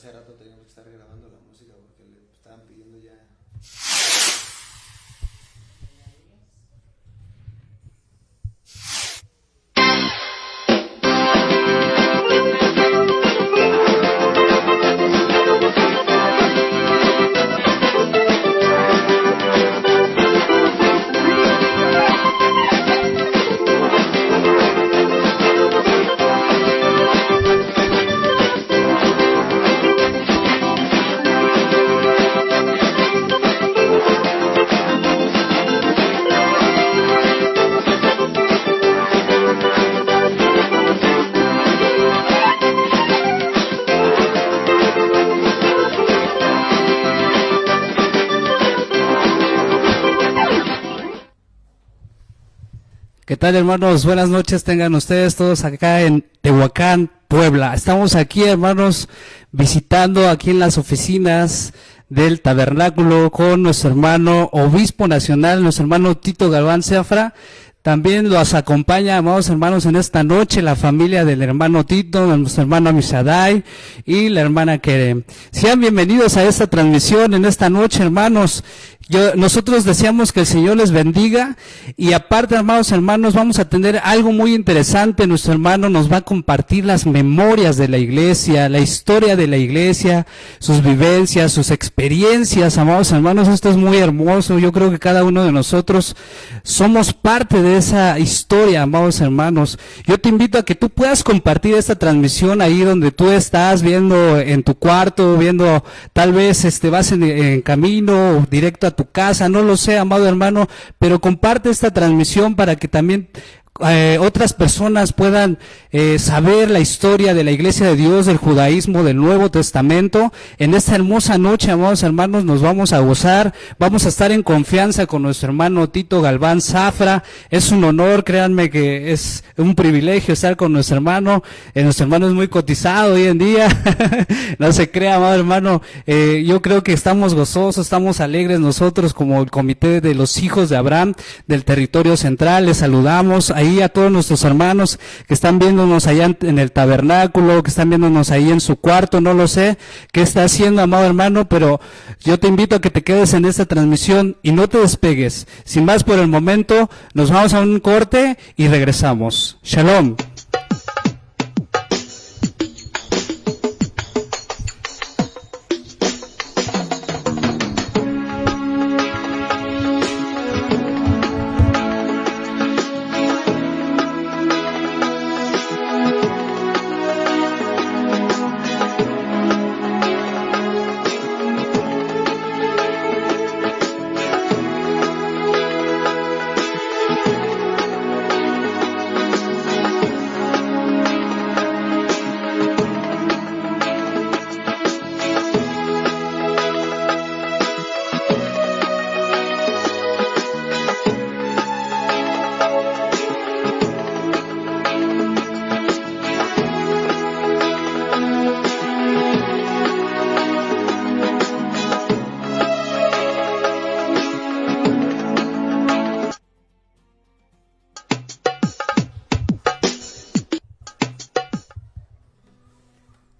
hace rato teníamos que estar grabando la música porque le estaban pidiendo ya. ¿Qué tal, hermanos? Buenas noches tengan ustedes todos acá en Tehuacán, Puebla. Estamos aquí, hermanos, visitando aquí en las oficinas del tabernáculo con nuestro hermano obispo nacional, nuestro hermano Tito Galván Zafra. También los acompaña, amados hermanos, en esta noche la familia del hermano Tito, nuestro hermano Amisadai y la hermana Kerem. Sean bienvenidos a esta transmisión en esta noche, hermanos. Nosotros deseamos que el Señor les bendiga y aparte, amados hermanos, vamos a tener algo muy interesante. Nuestro hermano nos va a compartir las memorias de la iglesia, la historia de la iglesia, sus vivencias, sus experiencias, amados hermanos. Esto es muy hermoso. Yo creo que cada uno de nosotros somos parte de esa historia, amados hermanos. Yo te invito a que tú puedas compartir esta transmisión ahí donde tú estás viendo en tu cuarto, viendo, tal vez vas en camino directo a tu casa, no lo sé, amado hermano, pero comparte esta transmisión para que también otras personas puedan saber la historia de la Iglesia de Dios, del judaísmo, del Nuevo Testamento. En esta hermosa noche, amados hermanos, nos vamos a gozar, vamos a estar en confianza con nuestro hermano Tito Galván Zafra. Es un honor, créanme que es un privilegio estar con nuestro hermano. Nuestro hermano es muy cotizado hoy en día, no se crea, amado hermano. Yo creo que estamos gozosos, estamos alegres nosotros como el comité de los hijos de Abraham del territorio central. Les saludamos ahí a todos nuestros hermanos que están viéndonos allá en el tabernáculo, que están viéndonos ahí en su cuarto. No lo sé qué está haciendo, amado hermano, pero yo te invito a que te quedes en esta transmisión y no te despegues. Sin más por el momento, nos vamos a un corte y regresamos. Shalom.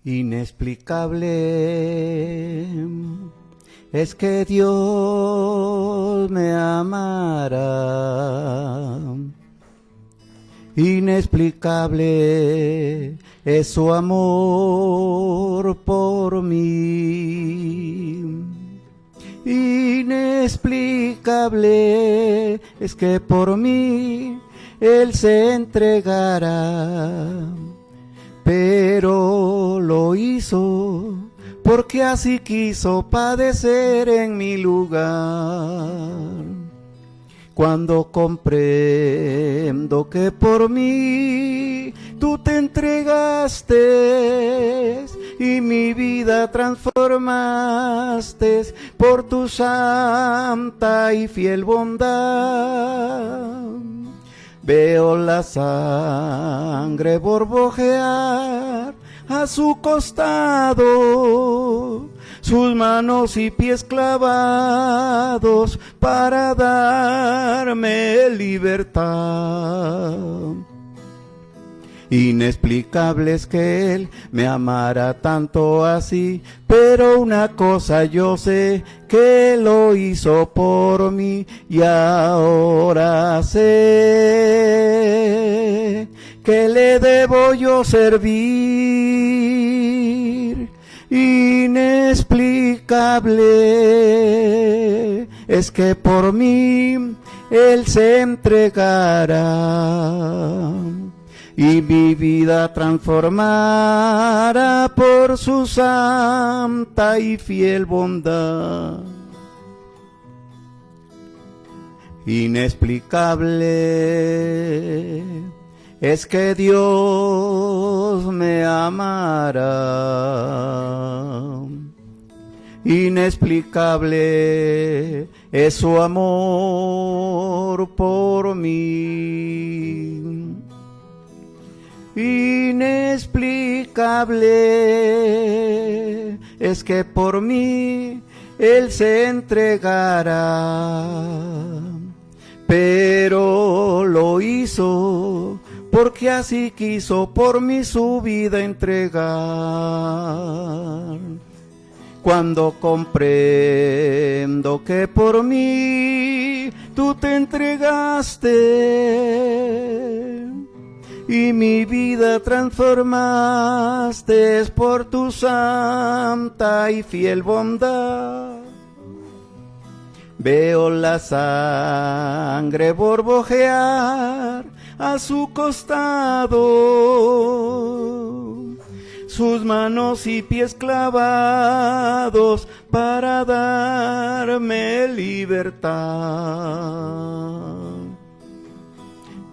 Inexplicable es que Dios me amará. Inexplicable es su amor por mí. Inexplicable es que por mí Él se entregará. Pero lo hizo porque así quiso padecer en mi lugar. Cuando comprendo que por mí tú te entregaste y mi vida transformaste por tu santa y fiel bondad. Veo la sangre borbojear a su costado, sus manos y pies clavados para darme libertad. Inexplicable es que Él me amara tanto así, pero una cosa yo sé, que lo hizo por mí, y ahora sé que le debo yo servir. Inexplicable es que por mí Él se entregará y mi vida transformará por su santa y fiel bondad. Inexplicable es que Dios me amará. Inexplicable es su amor por mí. Inexplicable es que por mí Él se entregará, pero lo hizo porque así quiso por mí su vida entregar. Cuando comprendo que por mí tú te entregaste y mi vida transformaste por tu santa y fiel bondad, veo la sangre borbojear a su costado, sus manos y pies clavados para darme libertad.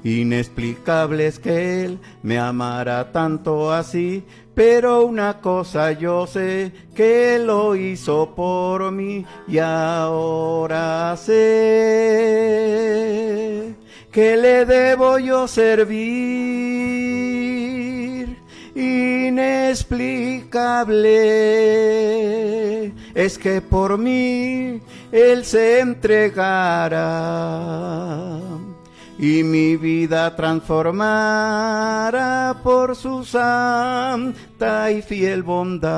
Inexplicable es que Él me amará tanto así, pero una cosa yo sé, que Él lo hizo por mí, y ahora sé que le debo yo servir. Inexplicable es que por mí Él se entregará y mi vida transformará por su santa y fiel bondad.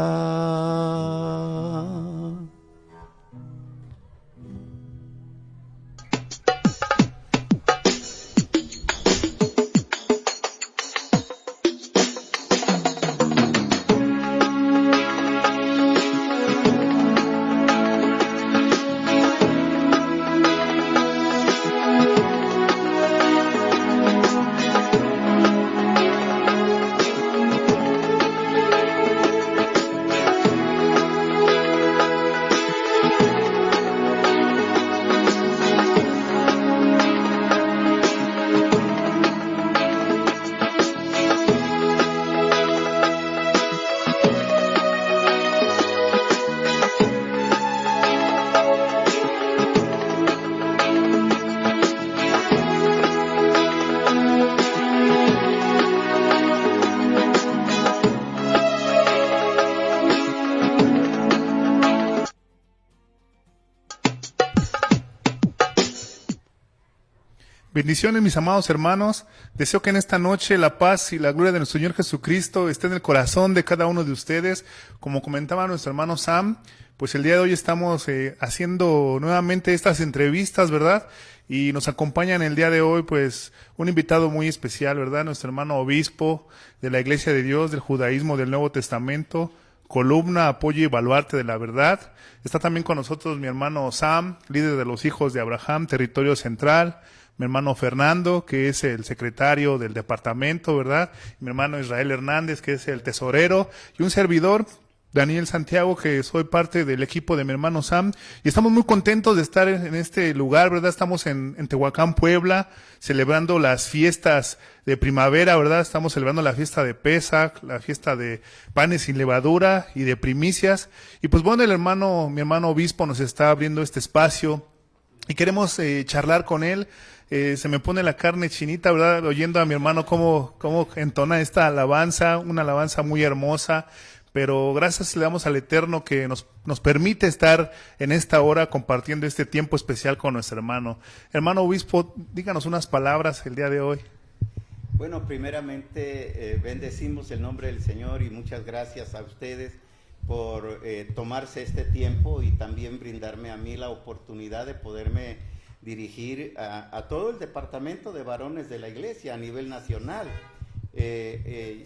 Bendiciones, mis amados hermanos. Deseo que en esta noche la paz y la gloria de nuestro Señor Jesucristo esté en el corazón de cada uno de ustedes. Como comentaba nuestro hermano Sam, pues el día de hoy estamos haciendo nuevamente estas entrevistas, ¿verdad? Y nos acompaña en el día de hoy, pues, un invitado muy especial, ¿verdad? Nuestro hermano obispo de la Iglesia de Dios, del judaísmo del Nuevo Testamento, columna, apoyo y baluarte de la verdad. Está también con nosotros mi hermano Sam, líder de los hijos de Abraham, territorio central. Mi hermano Fernando, que es el secretario del departamento, ¿verdad? Mi hermano Israel Hernández, que es el tesorero, y un servidor, Daniel Santiago, que soy parte del equipo de mi hermano Sam, y estamos muy contentos de estar en este lugar, ¿verdad? Estamos en Tehuacán, Puebla, celebrando las fiestas de primavera, ¿verdad? Estamos celebrando la fiesta de Pesach, la fiesta de panes sin levadura y de primicias, y pues bueno, mi hermano obispo nos está abriendo este espacio, y queremos charlar con él. Se me pone la carne chinita, ¿verdad? Oyendo a mi hermano cómo entona esta alabanza, una alabanza muy hermosa, pero gracias le damos al Eterno que nos permite estar en esta hora compartiendo este tiempo especial con nuestro hermano. Hermano obispo, díganos unas palabras el día de hoy. Bueno, primeramente bendecimos el nombre del Señor y muchas gracias a ustedes por tomarse este tiempo y también brindarme a mí la oportunidad de poderme dirigir a todo el departamento de varones de la iglesia a nivel nacional.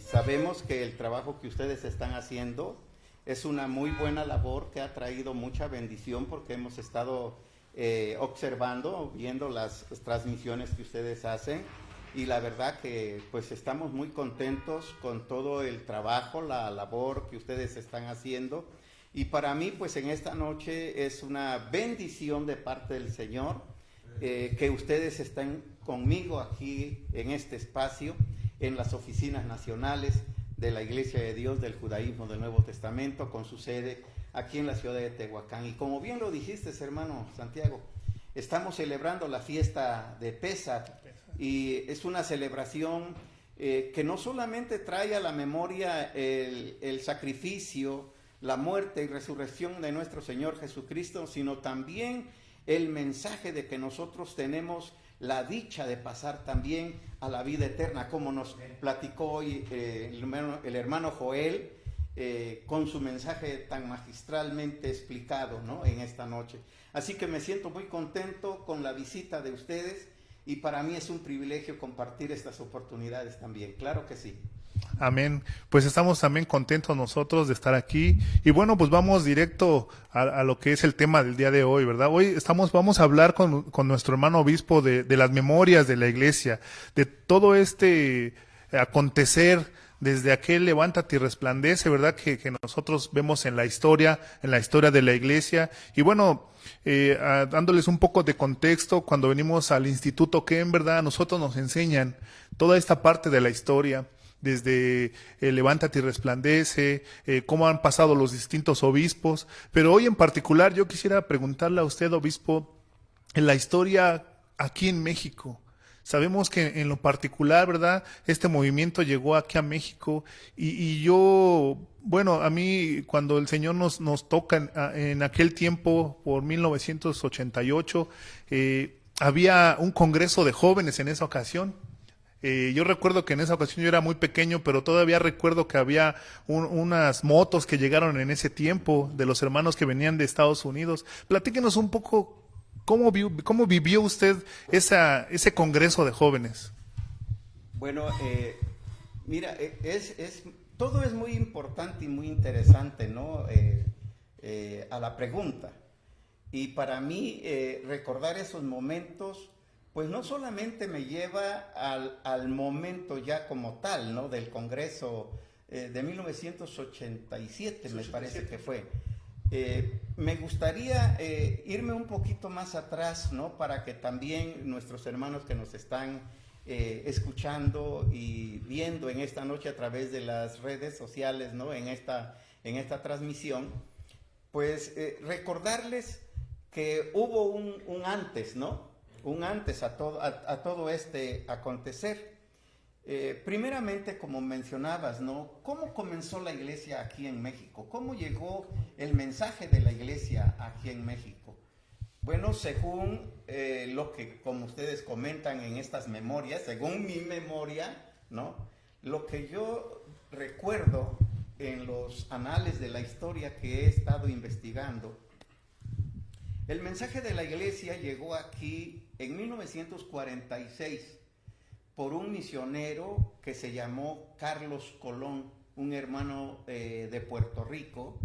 Sabemos que el trabajo que ustedes están haciendo es una muy buena labor que ha traído mucha bendición porque hemos estado observando, viendo las transmisiones que ustedes hacen y la verdad que pues estamos muy contentos con todo el trabajo, la labor que ustedes están haciendo y para mí pues en esta noche es una bendición de parte del Señor que ustedes estén conmigo aquí en este espacio, en las oficinas nacionales de la Iglesia de Dios del Judaísmo del Nuevo Testamento, con su sede aquí en la ciudad de Tehuacán. Y como bien lo dijiste, hermano Santiago, estamos celebrando la fiesta de Pesach y es una celebración que no solamente trae a la memoria el sacrificio, la muerte y resurrección de nuestro Señor Jesucristo, sino también el mensaje de que nosotros tenemos la dicha de pasar también a la vida eterna, como nos platicó hoy el hermano Joel, con su mensaje tan magistralmente explicado, ¿no?, en esta noche. Así que me siento muy contento con la visita de ustedes y para mí es un privilegio compartir estas oportunidades también, claro que sí. Amén. Pues estamos también contentos nosotros de estar aquí. Y bueno, pues vamos directo a lo que es el tema del día de hoy, ¿verdad? Hoy vamos a hablar con nuestro hermano obispo de las memorias de la iglesia, de todo este acontecer desde aquel Levántate y Resplandece, ¿verdad? Que nosotros vemos en la historia de la iglesia. Y bueno, dándoles un poco de contexto, cuando venimos al Instituto Ken, ¿verdad? A nosotros nos enseñan toda esta parte de la historia, desde Levántate y Resplandece, cómo han pasado los distintos obispos, pero hoy en particular yo quisiera preguntarle a usted, obispo, en la historia aquí en México. Sabemos que en lo particular, ¿verdad?, este movimiento llegó aquí a México y yo, bueno, a mí cuando el Señor nos toca en aquel tiempo, por 1988, había un congreso de jóvenes en esa ocasión. Yo recuerdo que en esa ocasión yo era muy pequeño, pero todavía recuerdo que había unas motos que llegaron en ese tiempo de los hermanos que venían de Estados Unidos. Platíquenos un poco cómo vivió usted ese congreso de jóvenes. Bueno, mira, todo es muy importante y muy interesante, ¿no? A la pregunta. Y para mí recordar esos momentos pues no solamente me lleva al momento ya como tal, ¿no?, del Congreso de 1987, me parece que fue. Me gustaría irme un poquito más atrás, ¿no?, para que también nuestros hermanos que nos están escuchando y viendo en esta noche a través de las redes sociales, ¿no?, en esta transmisión, pues recordarles que hubo un antes, ¿no?, un antes a todo este acontecer. Primeramente, como mencionabas, ¿no?, ¿cómo comenzó la iglesia aquí en México? ¿Cómo llegó el mensaje de la iglesia aquí en México? Bueno, según lo que, como ustedes comentan en estas memorias, según mi memoria, ¿no?, lo que yo recuerdo en los anales de la historia que he estado investigando, el mensaje de la iglesia llegó aquí en 1946 por un misionero que se llamó Carlos Colón, un hermano de Puerto Rico,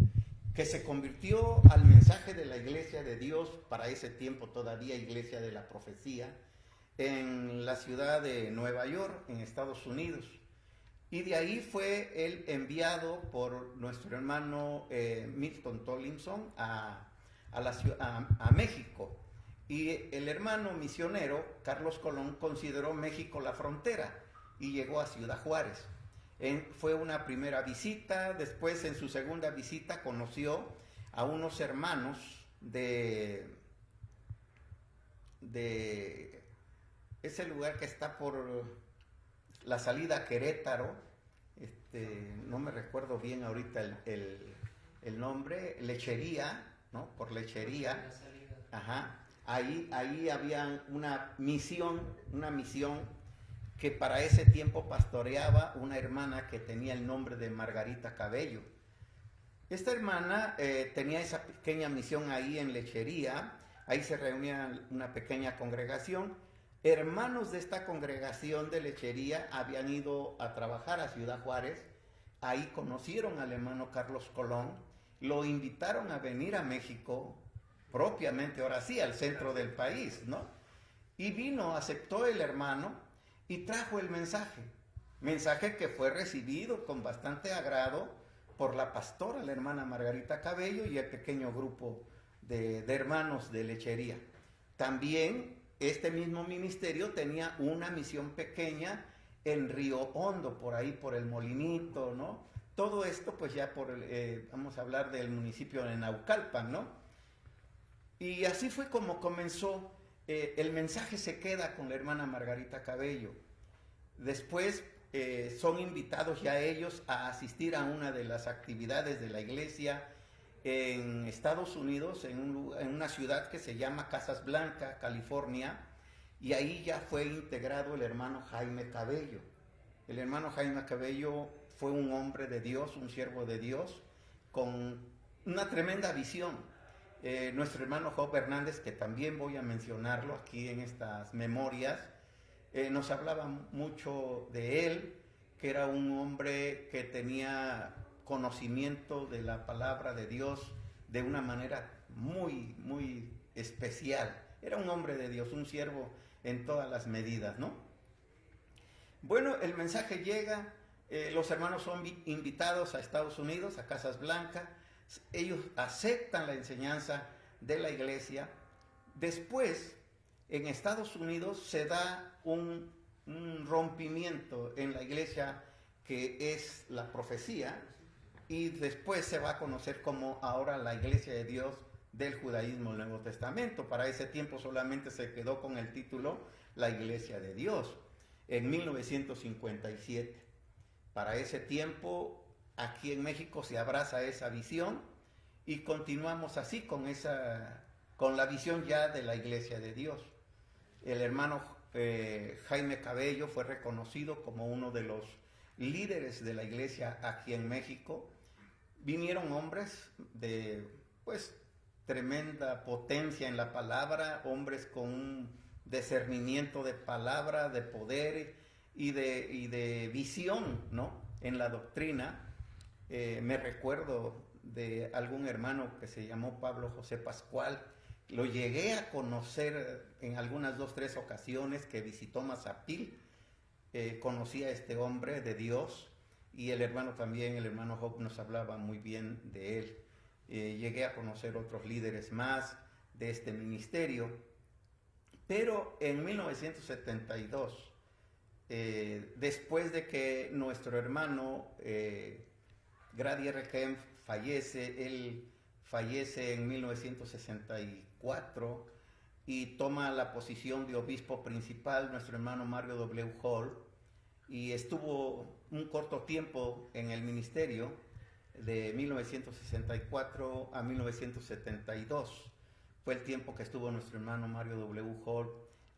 que se convirtió al mensaje de la Iglesia de Dios, para ese tiempo todavía Iglesia de la Profecía, en la ciudad de Nueva York, en Estados Unidos. Y de ahí fue él enviado por nuestro hermano Milton Tomlinson a México. Y el hermano misionero, Carlos Colón, consideró México la frontera y llegó a Ciudad Juárez. Fue una primera visita, después en su segunda visita conoció a unos hermanos de ese lugar que está por la salida a Querétaro, no me recuerdo bien ahorita el nombre, Lechería, ¿no? Por Lechería. Ajá. Ahí había una misión que para ese tiempo pastoreaba una hermana que tenía el nombre de Margarita Cabello. Esta hermana tenía esa pequeña misión ahí en Lechería, ahí se reunía una pequeña congregación. Hermanos de esta congregación de Lechería habían ido a trabajar a Ciudad Juárez, ahí conocieron al hermano Carlos Colón, lo invitaron a venir a México, propiamente, ahora sí, al centro del país, ¿no? Y vino, aceptó el hermano y trajo el mensaje que fue recibido con bastante agrado por la pastora, la hermana Margarita Cabello, y el pequeño grupo de hermanos de Lechería. También este mismo ministerio tenía una misión pequeña en Río Hondo, por ahí, por el Molinito, ¿no? Todo esto, pues ya vamos a hablar del municipio de Naucalpan, ¿no? Y así fue como comenzó. El mensaje se queda con la hermana Margarita Cabello. Después son invitados ya ellos a asistir a una de las actividades de la iglesia en Estados Unidos, en una ciudad que se llama Casas Blanca, California, y ahí ya fue integrado el hermano Jaime Cabello. El hermano Jaime Cabello fue un hombre de Dios, un siervo de Dios, con una tremenda visión. Nuestro hermano Job Hernández, que también voy a mencionarlo aquí en estas memorias, nos hablaba mucho de él, que era un hombre que tenía conocimiento de la palabra de Dios de una manera muy, muy especial. Era un hombre de Dios, un siervo en todas las medidas, ¿no? Bueno, el mensaje llega, los hermanos son invitados a Estados Unidos, a Casas Blanca, ellos aceptan la enseñanza de la iglesia. Después, en Estados Unidos se da un rompimiento en la iglesia que es la profecía, y después se va a conocer como ahora la Iglesia de Dios del Judaísmo del Nuevo Testamento. Para ese tiempo solamente se quedó con el título la Iglesia de Dios, en 1957. Para ese tiempo, aquí en México se abraza esa visión y continuamos así con la visión ya de la Iglesia de Dios. El hermano Jaime Cabello fue reconocido como uno de los líderes de la iglesia aquí en México. Vinieron hombres de pues tremenda potencia en la palabra, hombres con un discernimiento de palabra, de poder y de visión, ¿no?, en la doctrina. Me recuerdo de algún hermano que se llamó Pablo José Pascual. Lo llegué a conocer en algunas 2, 3 ocasiones que visitó Mazapil. Conocí a este hombre de Dios, y el hermano también, el hermano Job, nos hablaba muy bien de él. Llegué a conocer otros líderes más de este ministerio, pero en 1972, después de que nuestro hermano Grady R. Kemp fallece, él fallece en 1964 y toma la posición de obispo principal nuestro hermano Mario W. Hall, y estuvo un corto tiempo en el ministerio de 1964 a 1972. Fue el tiempo que estuvo nuestro hermano Mario W. Hall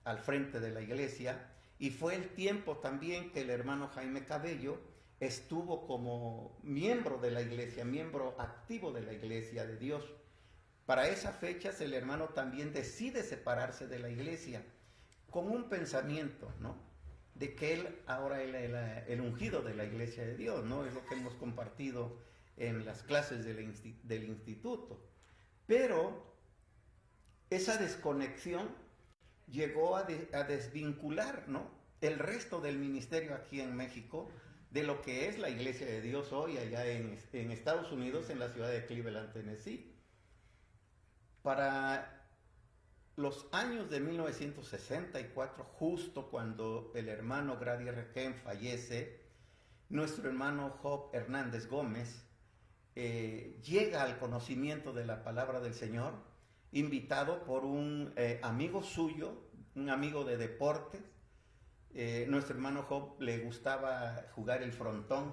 al frente de la iglesia, y fue el tiempo también que el hermano Jaime Cabello estuvo como miembro de la iglesia, miembro activo de la Iglesia de Dios. Para esas fechas el hermano también decide separarse de la iglesia con un pensamiento, ¿no?, de que él ahora era el ungido de la Iglesia de Dios, ¿no? Es lo que hemos compartido en las clases del instituto. Pero esa desconexión llegó a desvincular, ¿no?, el resto del ministerio aquí en México de lo que es la Iglesia de Dios hoy allá en Estados Unidos, en la ciudad de Cleveland, Tennessee. Para los años de 1964, justo cuando el hermano Grady R. Kemp fallece, nuestro hermano Job Hernández Gómez llega al conocimiento de la palabra del Señor, invitado por un amigo suyo, un amigo de deportes. Nuestro hermano Job le gustaba jugar el frontón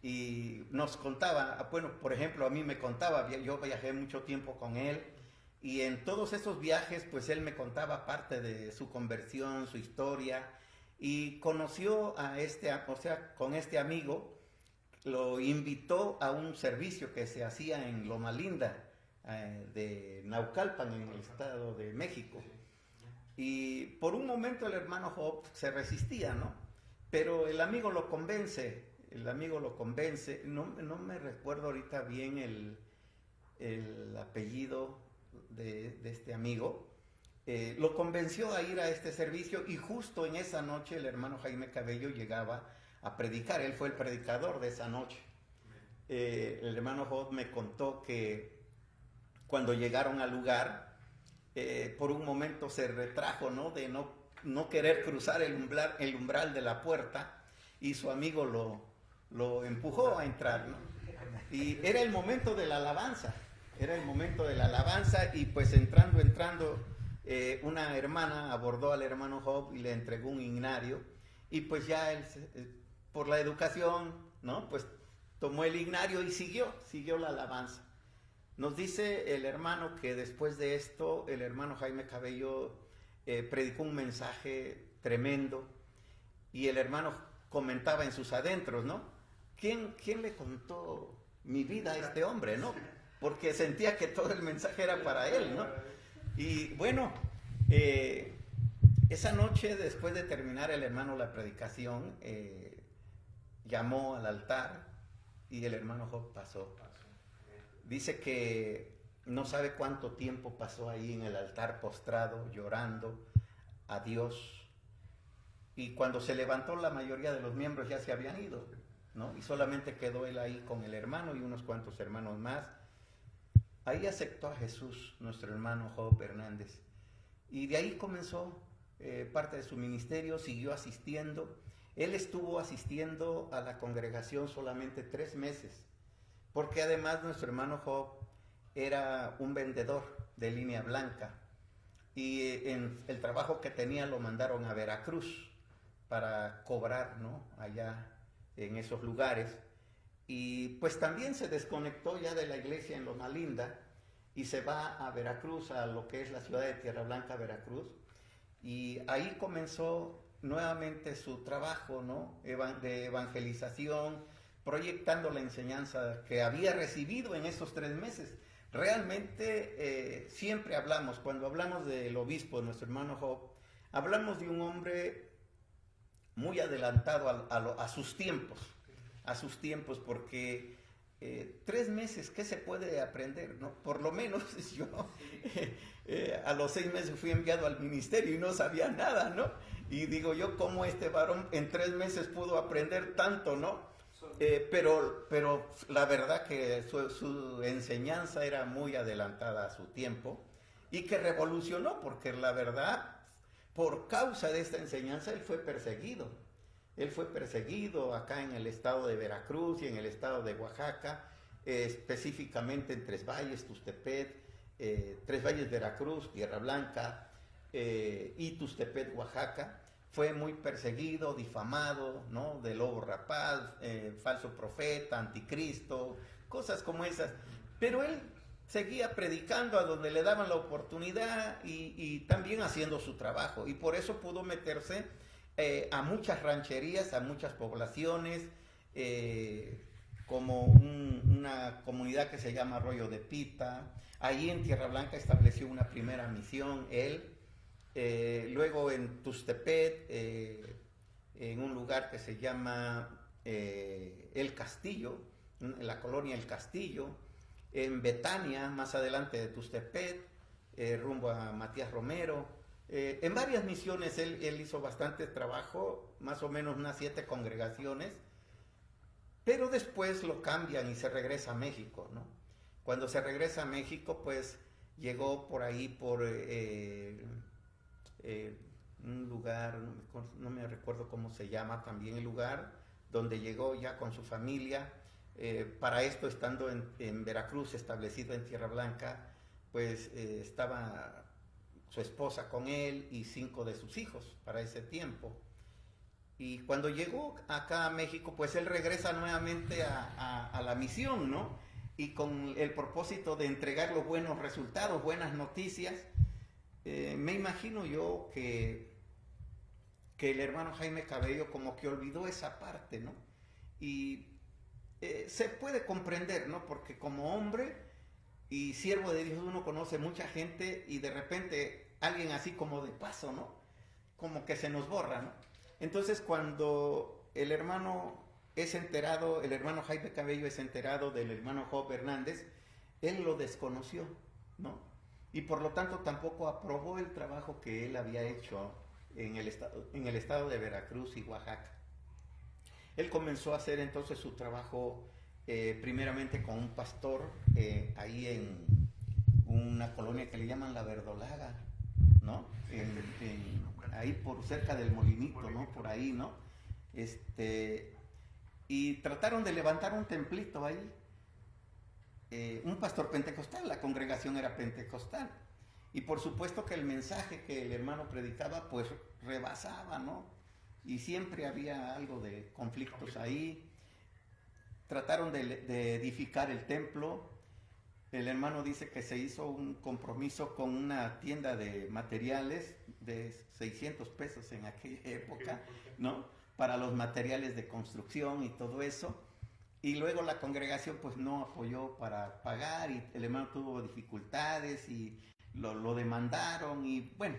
y nos contaba, bueno, por ejemplo, a mí me contaba, yo viajé mucho tiempo con él, y en todos esos viajes, pues él me contaba parte de su conversión, su historia, y conoció a con este amigo, lo invitó a un servicio que se hacía en Loma Linda, de Naucalpan, en el Estado de México. Y por un momento el hermano Job se resistía, ¿no? Pero el amigo lo convence, no me recuerdo ahorita bien el apellido de este amigo, lo convenció a ir a este servicio, y justo en esa noche el hermano Jaime Cabello llegaba a predicar, él fue el predicador de esa noche. El hermano Job me contó que cuando llegaron al lugar, por un momento se retrajo, ¿no? De no querer cruzar el umbral de la puerta, y su amigo lo empujó a entrar, ¿no? Y era el momento de la alabanza, y pues entrando, una hermana abordó al hermano Job y le entregó un ignario, y pues ya él, por la educación, ¿no? Pues tomó el ignario y siguió la alabanza. Nos dice el hermano que después de esto, el hermano Jaime Cabello predicó un mensaje tremendo, y el hermano comentaba en sus adentros, ¿no? ¿Quién le contó mi vida a este hombre, no? Porque sentía que todo el mensaje era para él, ¿no? Y bueno, esa noche, después de terminar el hermano la predicación, llamó al altar, y el hermano Job pasó. Dice que no sabe cuánto tiempo pasó ahí en el altar postrado, llorando a Dios. Y cuando se levantó, la mayoría de los miembros ya se habían ido, ¿no? Y solamente quedó él ahí con el hermano y unos cuantos hermanos más. Ahí aceptó a Jesús, nuestro hermano Job Hernández. Y de ahí comenzó parte de su ministerio, siguió asistiendo. Él estuvo asistiendo a la congregación solamente 3 meses, porque además nuestro hermano Job era un vendedor de línea blanca, y en el trabajo que tenía lo mandaron a Veracruz para cobrar, ¿no? Allá en esos lugares, y pues también se desconectó ya de la iglesia en Loma Linda y se va a Veracruz, a lo que es la ciudad de Tierra Blanca, Veracruz, y ahí comenzó nuevamente su trabajo, ¿no? De evangelización, proyectando la enseñanza que había recibido en esos 3 meses. Realmente siempre hablamos, cuando hablamos del obispo, nuestro hermano Job, hablamos de un hombre muy adelantado a sus tiempos, porque 3 meses, ¿qué se puede aprender, no? Por lo menos yo a los 6 meses fui enviado al ministerio y no sabía nada, ¿no? Y digo yo, ¿cómo este varón en 3 meses pudo aprender tanto, no? Pero la verdad que su enseñanza era muy adelantada a su tiempo, y que revolucionó, porque la verdad, por causa de esta enseñanza, él fue perseguido. Él fue perseguido acá en el estado de Veracruz y en el estado de Oaxaca, específicamente en Tres Valles, Tustepet, Tres Valles, Veracruz, Tierra Blanca, y Tustepet, Oaxaca. Fue muy perseguido, difamado, ¿no? De lobo rapaz, falso profeta, anticristo, cosas como esas. Pero él seguía predicando a donde le daban la oportunidad, y también haciendo su trabajo. Y por eso pudo meterse a muchas rancherías, a muchas poblaciones, como una comunidad que se llama Arroyo de Pita. Allí en Tierra Blanca estableció una primera misión él. Luego en Tustepet, en un lugar que se llama El Castillo, en la colonia El Castillo. En Betania, más adelante de Tustepet, rumbo a Matías Romero. En varias misiones él hizo bastante trabajo, más o menos unas 7 congregaciones, pero después lo cambian y se regresa a México, ¿no? Cuando se regresa a México, pues llegó por ahí por un lugar, no me recuerdo cómo se llama también el lugar, donde llegó ya con su familia. Para esto, estando en Veracruz, establecido en Tierra Blanca, pues estaba su esposa con él y 5 de sus hijos para ese tiempo. Y cuando llegó acá a México, pues él regresa nuevamente a la misión, ¿no? Y con el propósito de entregar los buenos resultados, buenas noticias. Me imagino yo que que el hermano Jaime Cabello como que olvidó esa parte, ¿no? Y se puede comprender, ¿no? Porque como hombre y siervo de Dios uno conoce mucha gente y de repente alguien así como de paso, ¿no? Como que se nos borra, ¿no? Entonces cuando el hermano es enterado, el hermano Jaime Cabello es enterado del hermano Job Hernández, él lo desconoció, ¿no? Y por lo tanto tampoco aprobó el trabajo que él había hecho en el estado de Veracruz y Oaxaca. Él comenzó a hacer entonces su trabajo primeramente con un pastor ahí en una colonia que le llaman La Verdolaga, ¿no? Ahí por cerca del Molinito, ¿no? Por ahí, ¿no? Y trataron de levantar un templito ahí. Un pastor pentecostal, la congregación era pentecostal. Y por supuesto que el mensaje que el hermano predicaba, pues rebasaba, ¿no? Y siempre había algo de conflictos ahí. Trataron de edificar el templo. El hermano dice que se hizo un compromiso con una tienda de materiales de 600 pesos en aquella época, ¿no? Para los materiales de construcción y todo eso. Y luego la congregación pues no apoyó para pagar y el hermano tuvo dificultades y lo demandaron y bueno,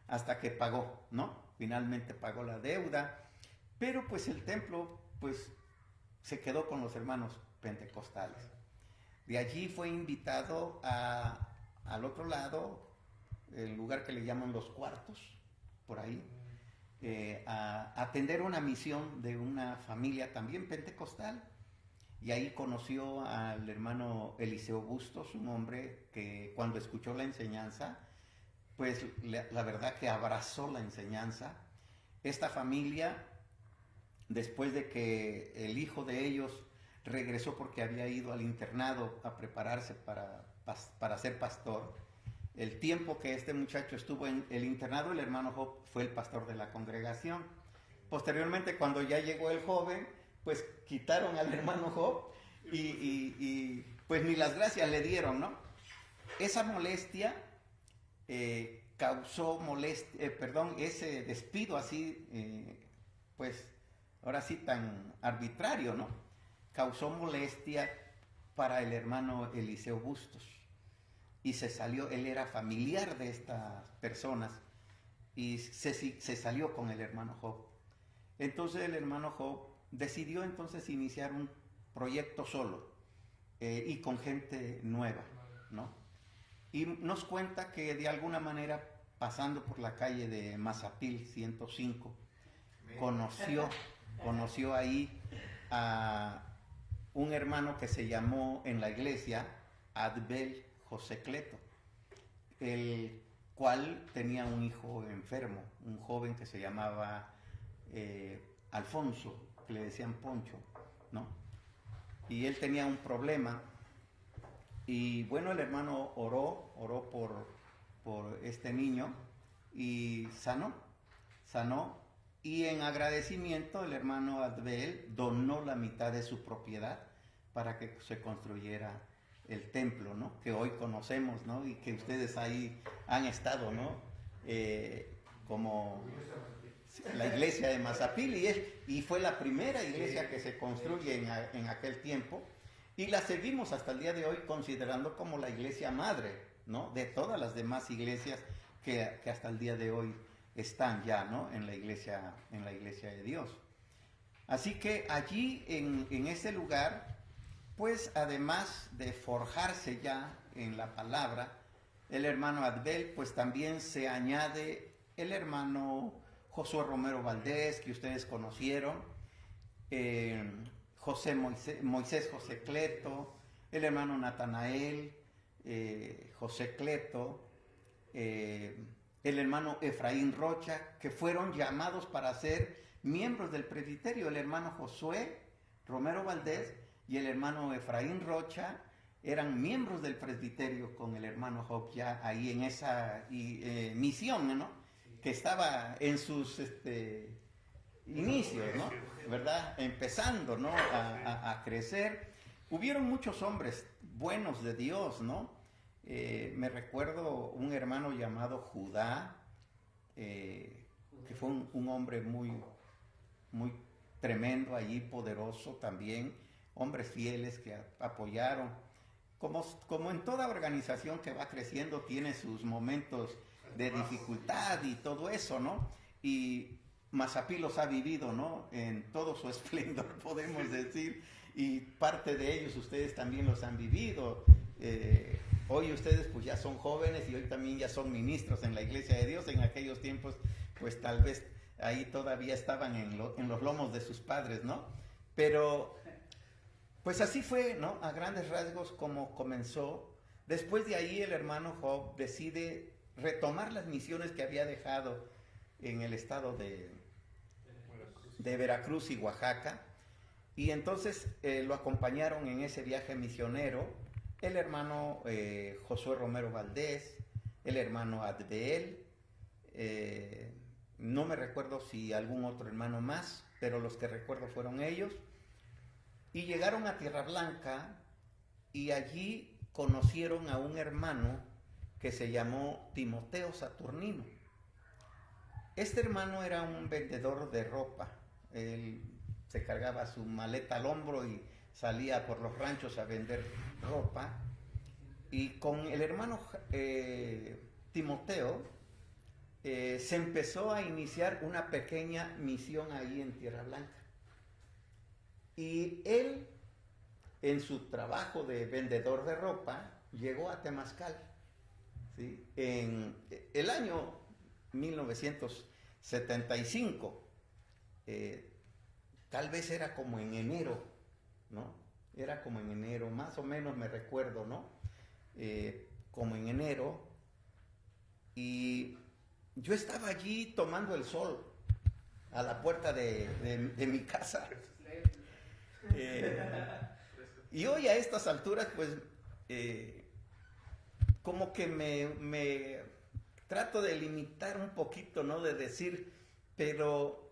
hasta que pagó, ¿no? Finalmente pagó la deuda, pero pues el templo pues se quedó con los hermanos pentecostales. De allí fue invitado al otro lado, el lugar que le llaman Los Cuartos, por ahí, a atender una misión de una familia también pentecostal. Y ahí conoció al hermano Eliseo Bustos, un hombre que cuando escuchó la enseñanza, pues la verdad que abrazó la enseñanza. Esta familia, después de que el hijo de ellos regresó porque había ido al internado a prepararse para ser pastor, el tiempo que este muchacho estuvo en el internado, el hermano Job fue el pastor de la congregación. Posteriormente, cuando ya llegó el joven, pues quitaron al hermano Job y pues ni las gracias le dieron, ¿no? Esa molestia causó ese despido así, pues ahora sí tan arbitrario, ¿no? Causó molestia para el hermano Eliseo Bustos y se salió, él era familiar de estas personas y se salió con el hermano Job. Entonces el hermano Job decidió entonces iniciar un proyecto solo y con gente nueva, ¿no? Y nos cuenta que de alguna manera, pasando por la calle de Mazapil 105, conoció ahí a un hermano que se llamó en la iglesia Adbel José Cleto, el cual tenía un hijo enfermo, un joven que se llamaba Alfonso, que le decían Poncho, ¿no? Y él tenía un problema y bueno, el hermano oró por este niño y sanó y en agradecimiento el hermano Adbel donó la mitad de su propiedad para que se construyera el templo, ¿no? Que hoy conocemos, ¿no? Y que ustedes ahí han estado, ¿no? Como la iglesia de Mazapil y fue la primera iglesia que se construye en aquel tiempo y la seguimos hasta el día de hoy considerando como la iglesia madre, ¿no? De todas las demás iglesias que hasta el día de hoy están ya, ¿no? en la iglesia de Dios. Así que allí en ese lugar, pues además de forjarse ya en la palabra, el hermano Adbel, pues también se añade el hermano Josué Romero Valdés, que ustedes conocieron, Moisés José Cleto, el hermano Natanael José Cleto, el hermano Efraín Rocha, que fueron llamados para ser miembros del presbiterio. El hermano Josué Romero Valdés y el hermano Efraín Rocha eran miembros del presbiterio con el hermano Job ya ahí en esa misión, ¿no? Que estaba en sus inicios, ¿no? ¿Verdad? Empezando, ¿no? A crecer. Hubieron muchos hombres buenos de Dios, ¿no? Me recuerdo un hermano llamado Judá que fue un hombre muy, muy tremendo allí, poderoso también, hombres fieles que apoyaron. Como en toda organización que va creciendo tiene sus momentos de dificultad y todo eso, ¿no? Y Mazapí los ha vivido, ¿no? En todo su esplendor, podemos decir, y parte de ellos ustedes también los han vivido. Hoy ustedes pues ya son jóvenes y hoy también ya son ministros en la Iglesia de Dios. En aquellos tiempos pues tal vez ahí todavía estaban en los lomos de sus padres, ¿no? Pero pues así fue, ¿no? A grandes rasgos como comenzó. Después de ahí el hermano Job decide retomar las misiones que había dejado en el estado de Veracruz y Oaxaca. Y entonces lo acompañaron en ese viaje misionero el hermano Josué Romero Valdés, el hermano Adbeel, no me recuerdo si algún otro hermano más, pero los que recuerdo fueron ellos. Y llegaron a Tierra Blanca y allí conocieron a un hermano que se llamó Timoteo Saturnino. Este hermano era un vendedor de ropa. Él se cargaba su maleta al hombro y salía por los ranchos a vender ropa. Y con el hermano Timoteo se empezó a iniciar una pequeña misión ahí en Tierra Blanca. Y él, en su trabajo de vendedor de ropa, llegó a Temazcal, ¿sí? En el año 1975, tal vez era como en enero, ¿no? Era como en enero, más o menos me recuerdo, ¿no? Como en enero, y yo estaba allí tomando el sol a la puerta de mi casa. Y hoy a estas alturas, pues, como que me trato de limitar un poquito, ¿no? De decir, pero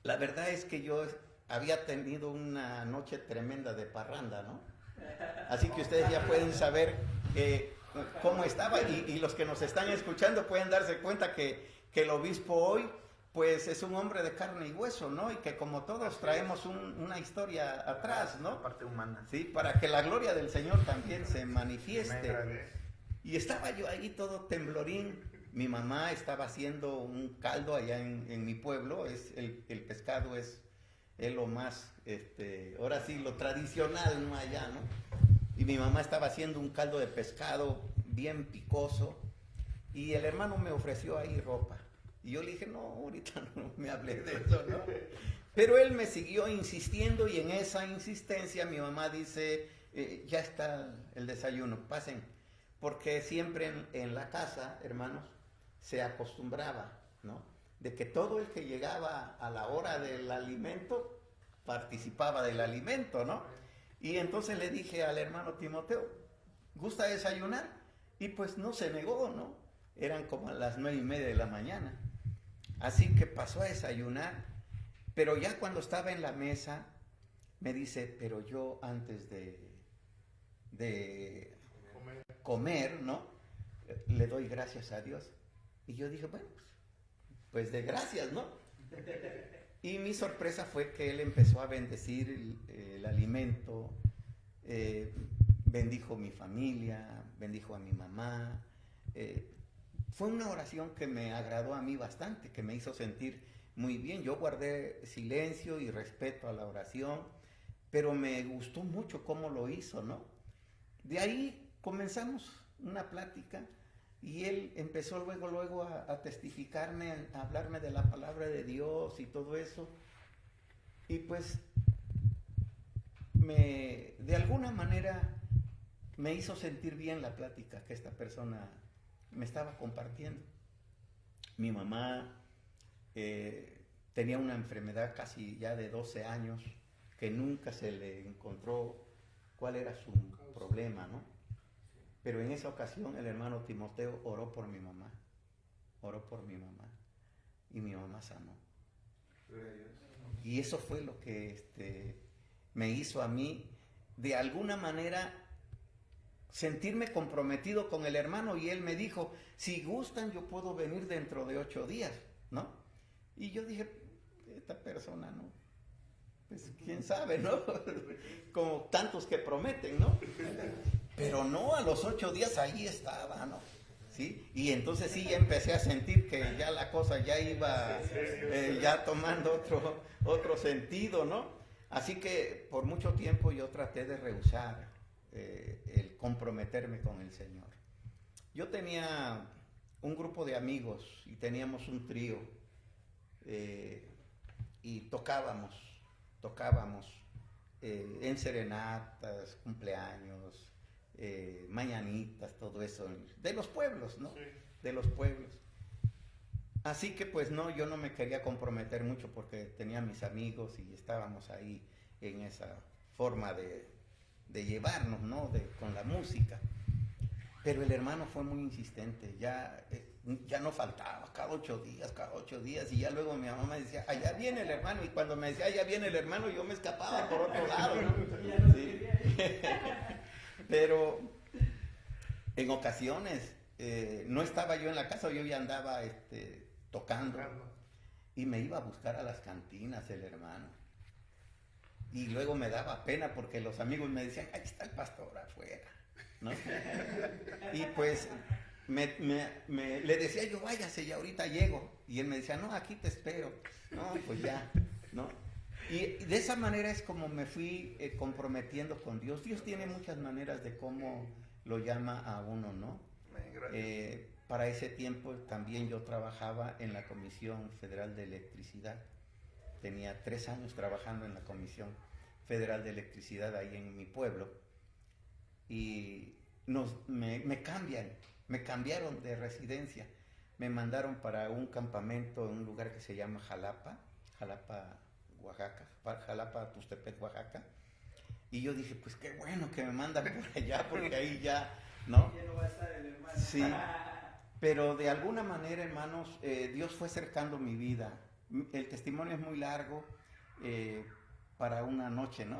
la verdad es que yo había tenido una noche tremenda de parranda, ¿no? Así que ustedes ya pueden saber cómo estaba y los que nos están escuchando pueden darse cuenta que el obispo hoy pues es un hombre de carne y hueso, ¿no? Y que como todos traemos una historia atrás, ¿no? Parte humana. Sí, para que la gloria del Señor también se manifieste. Y estaba yo ahí todo temblorín. Mi mamá estaba haciendo un caldo allá en mi pueblo. El pescado es lo más, ahora sí, lo tradicional, ¿no? Allá, ¿no? Y mi mamá estaba haciendo un caldo de pescado bien picoso. Y el hermano me ofreció ahí ropa. Y yo le dije, no, ahorita no me hablé de eso, ¿no? Pero él me siguió insistiendo y en esa insistencia mi mamá dice, ya está el desayuno, pasen. Porque siempre en la casa, hermanos, se acostumbraba, ¿no? De que todo el que llegaba a la hora del alimento, participaba del alimento, ¿no? Y entonces le dije al hermano Timoteo, ¿gusta desayunar? Y pues no se negó, ¿no? Eran como a las 9:30 de la mañana. Así que pasó a desayunar, pero ya cuando estaba en la mesa, me dice, pero yo antes de comer, ¿no? Le doy gracias a Dios. Y yo dije, bueno, pues de gracias, ¿no? Y mi sorpresa fue que él empezó a bendecir el alimento, bendijo mi familia, bendijo a mi mamá. Fue una oración que me agradó a mí bastante, que me hizo sentir muy bien. Yo guardé silencio y respeto a la oración, pero me gustó mucho cómo lo hizo, ¿no? De ahí comenzamos una plática y él empezó luego a testificarme, a hablarme de la palabra de Dios y todo eso. Y pues de alguna manera me hizo sentir bien la plática que esta persona me estaba compartiendo. Mi mamá tenía una enfermedad casi ya de 12 años que nunca se le encontró cuál era su problema, ¿no? Pero en esa ocasión el hermano Timoteo oró por mi mamá, y mi mamá sanó. Y eso fue lo que me hizo a mí, de alguna manera, sentirme comprometido con el hermano. Y él me dijo, si gustan yo puedo venir dentro de 8 días, ¿no? Y yo dije, esta persona, ¿no? Pues quién sabe, ¿no? Como tantos que prometen, ¿no? Pero no, a los 8 días ahí estaba, ¿no? ¿Sí? Y entonces sí, ya empecé a sentir que ya la cosa ya iba ya tomando otro sentido, ¿no? Así que por mucho tiempo yo traté de rehusar el comprometerme con el Señor. Yo tenía un grupo de amigos y teníamos un trío y tocábamos en serenatas, cumpleaños, mañanitas, todo eso, de los pueblos, ¿no? Sí. De los pueblos. Así que pues no, yo no me quería comprometer mucho porque tenía mis amigos y estábamos ahí en esa forma de llevarnos, ¿no? Con la música. Pero el hermano fue muy insistente, ya no faltaba, cada 8 días, y ya luego mi mamá me decía, allá viene el hermano, y cuando me decía, allá viene el hermano, yo me escapaba por otro lado, ¿no? Sí. Pero en ocasiones no estaba yo en la casa, yo ya andaba tocando, y me iba a buscar a las cantinas el hermano. Y luego me daba pena porque los amigos me decían, ahí está el pastor afuera, ¿no? Y pues le decía yo, váyase, ya ahorita llego. Y él me decía, no, aquí te espero. No, pues ya, ¿no? Y de esa manera es como me fui comprometiendo con Dios. Dios tiene muchas maneras de cómo lo llama a uno, ¿no? Para ese tiempo también yo trabajaba en la Comisión Federal de Electricidad. Tenía 3 años trabajando en la Comisión Federal de Electricidad ahí en mi pueblo. Y me cambiaron de residencia. Me mandaron para un campamento en un lugar que se llama Jalapa, Oaxaca, Jalapa, Tuxtepec, Oaxaca. Y yo dije, pues qué bueno que me mandan por allá, porque ahí ya, ¿no? Ya no va a estar el hermano. Sí, pero de alguna manera, hermanos, Dios fue cercando mi vida. El testimonio es muy largo para una noche, ¿no?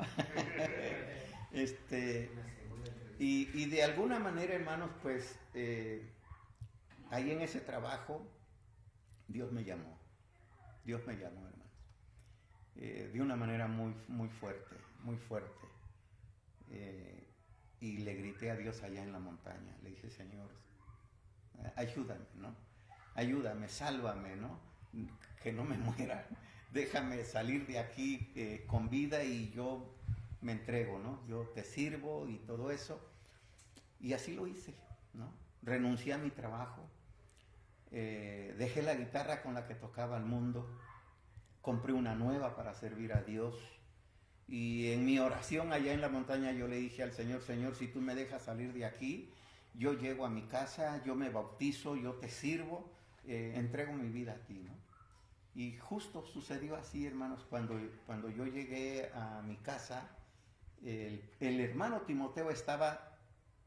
Y de alguna manera, hermanos, pues ahí en ese trabajo Dios me llamó, hermanos, de una manera muy, muy fuerte, muy fuerte. Y le grité a Dios allá en la montaña, le dije, Señor, ayúdame, ¿no? Ayúdame, sálvame, ¿no? Que no me muera, déjame salir de aquí con vida y yo me entrego, ¿no? Yo te sirvo y todo eso. Y así lo hice, ¿no? Renuncié a mi trabajo, dejé la guitarra con la que tocaba al mundo, compré una nueva para servir a Dios. Y en mi oración allá en la montaña yo le dije al Señor, Señor, si tú me dejas salir de aquí, yo llego a mi casa, yo me bautizo, yo te sirvo, entrego mi vida a ti, ¿no? Y justo sucedió así, hermanos, cuando yo llegué a mi casa, el hermano Timoteo estaba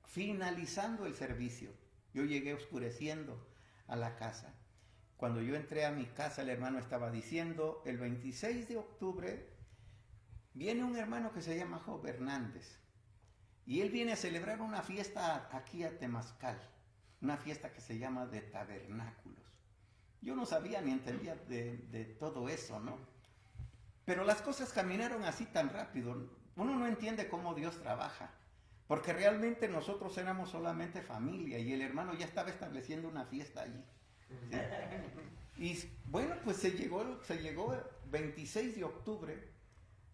finalizando el servicio. Yo llegué oscureciendo a la casa. Cuando yo entré a mi casa, el hermano estaba diciendo, el 26 de octubre viene un hermano que se llama Job Hernández, y él viene a celebrar una fiesta aquí a Temazcal, una fiesta que se llama de tabernáculos. Yo no sabía ni entendía de todo eso, ¿no? Pero las cosas caminaron así tan rápido. Uno no entiende cómo Dios trabaja, porque realmente nosotros éramos solamente familia y el hermano ya estaba estableciendo una fiesta allí, ¿sí? Y bueno, pues se llegó 26 de octubre,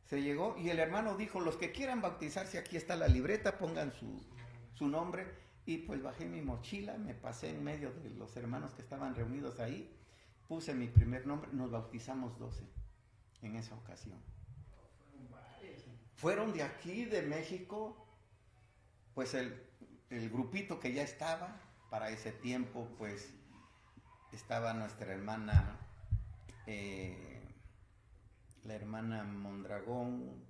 se llegó y el hermano dijo, los que quieran bautizarse, aquí está la libreta, pongan su nombre. Y pues bajé mi mochila, me pasé en medio de los hermanos que estaban reunidos ahí, puse mi primer nombre, nos bautizamos 12 en esa ocasión. Fueron de aquí, de México, pues el grupito que ya estaba, para ese tiempo pues estaba nuestra hermana, la hermana Mondragón,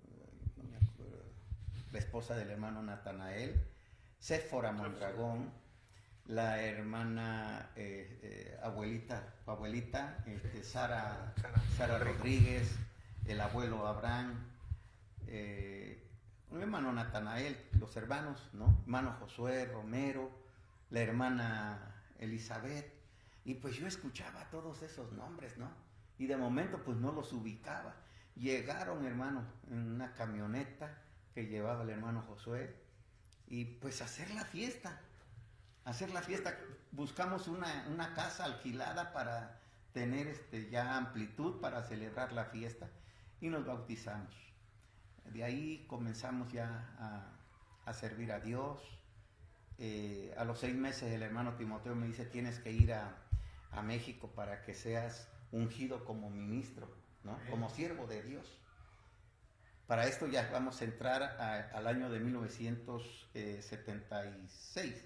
la esposa del hermano Natanael, Séfora Mondragón, la hermana abuelita Sara Rodríguez, el abuelo Abraham, un hermano Natanael, los hermanos, ¿no? Hermano Josué Romero, la hermana Elizabeth, y pues yo escuchaba todos esos nombres, ¿no? Y de momento pues no los ubicaba. Llegaron, hermano, en una camioneta que llevaba el hermano Josué, y pues hacer la fiesta. Buscamos una casa alquilada para tener ya amplitud para celebrar la fiesta, y nos bautizamos. De ahí comenzamos ya a servir a Dios. A los 6 meses el hermano Timoteo me dice, tienes que ir a México para que seas ungido como ministro, ¿no? Como siervo de Dios. Para esto ya vamos a entrar al año de 1976.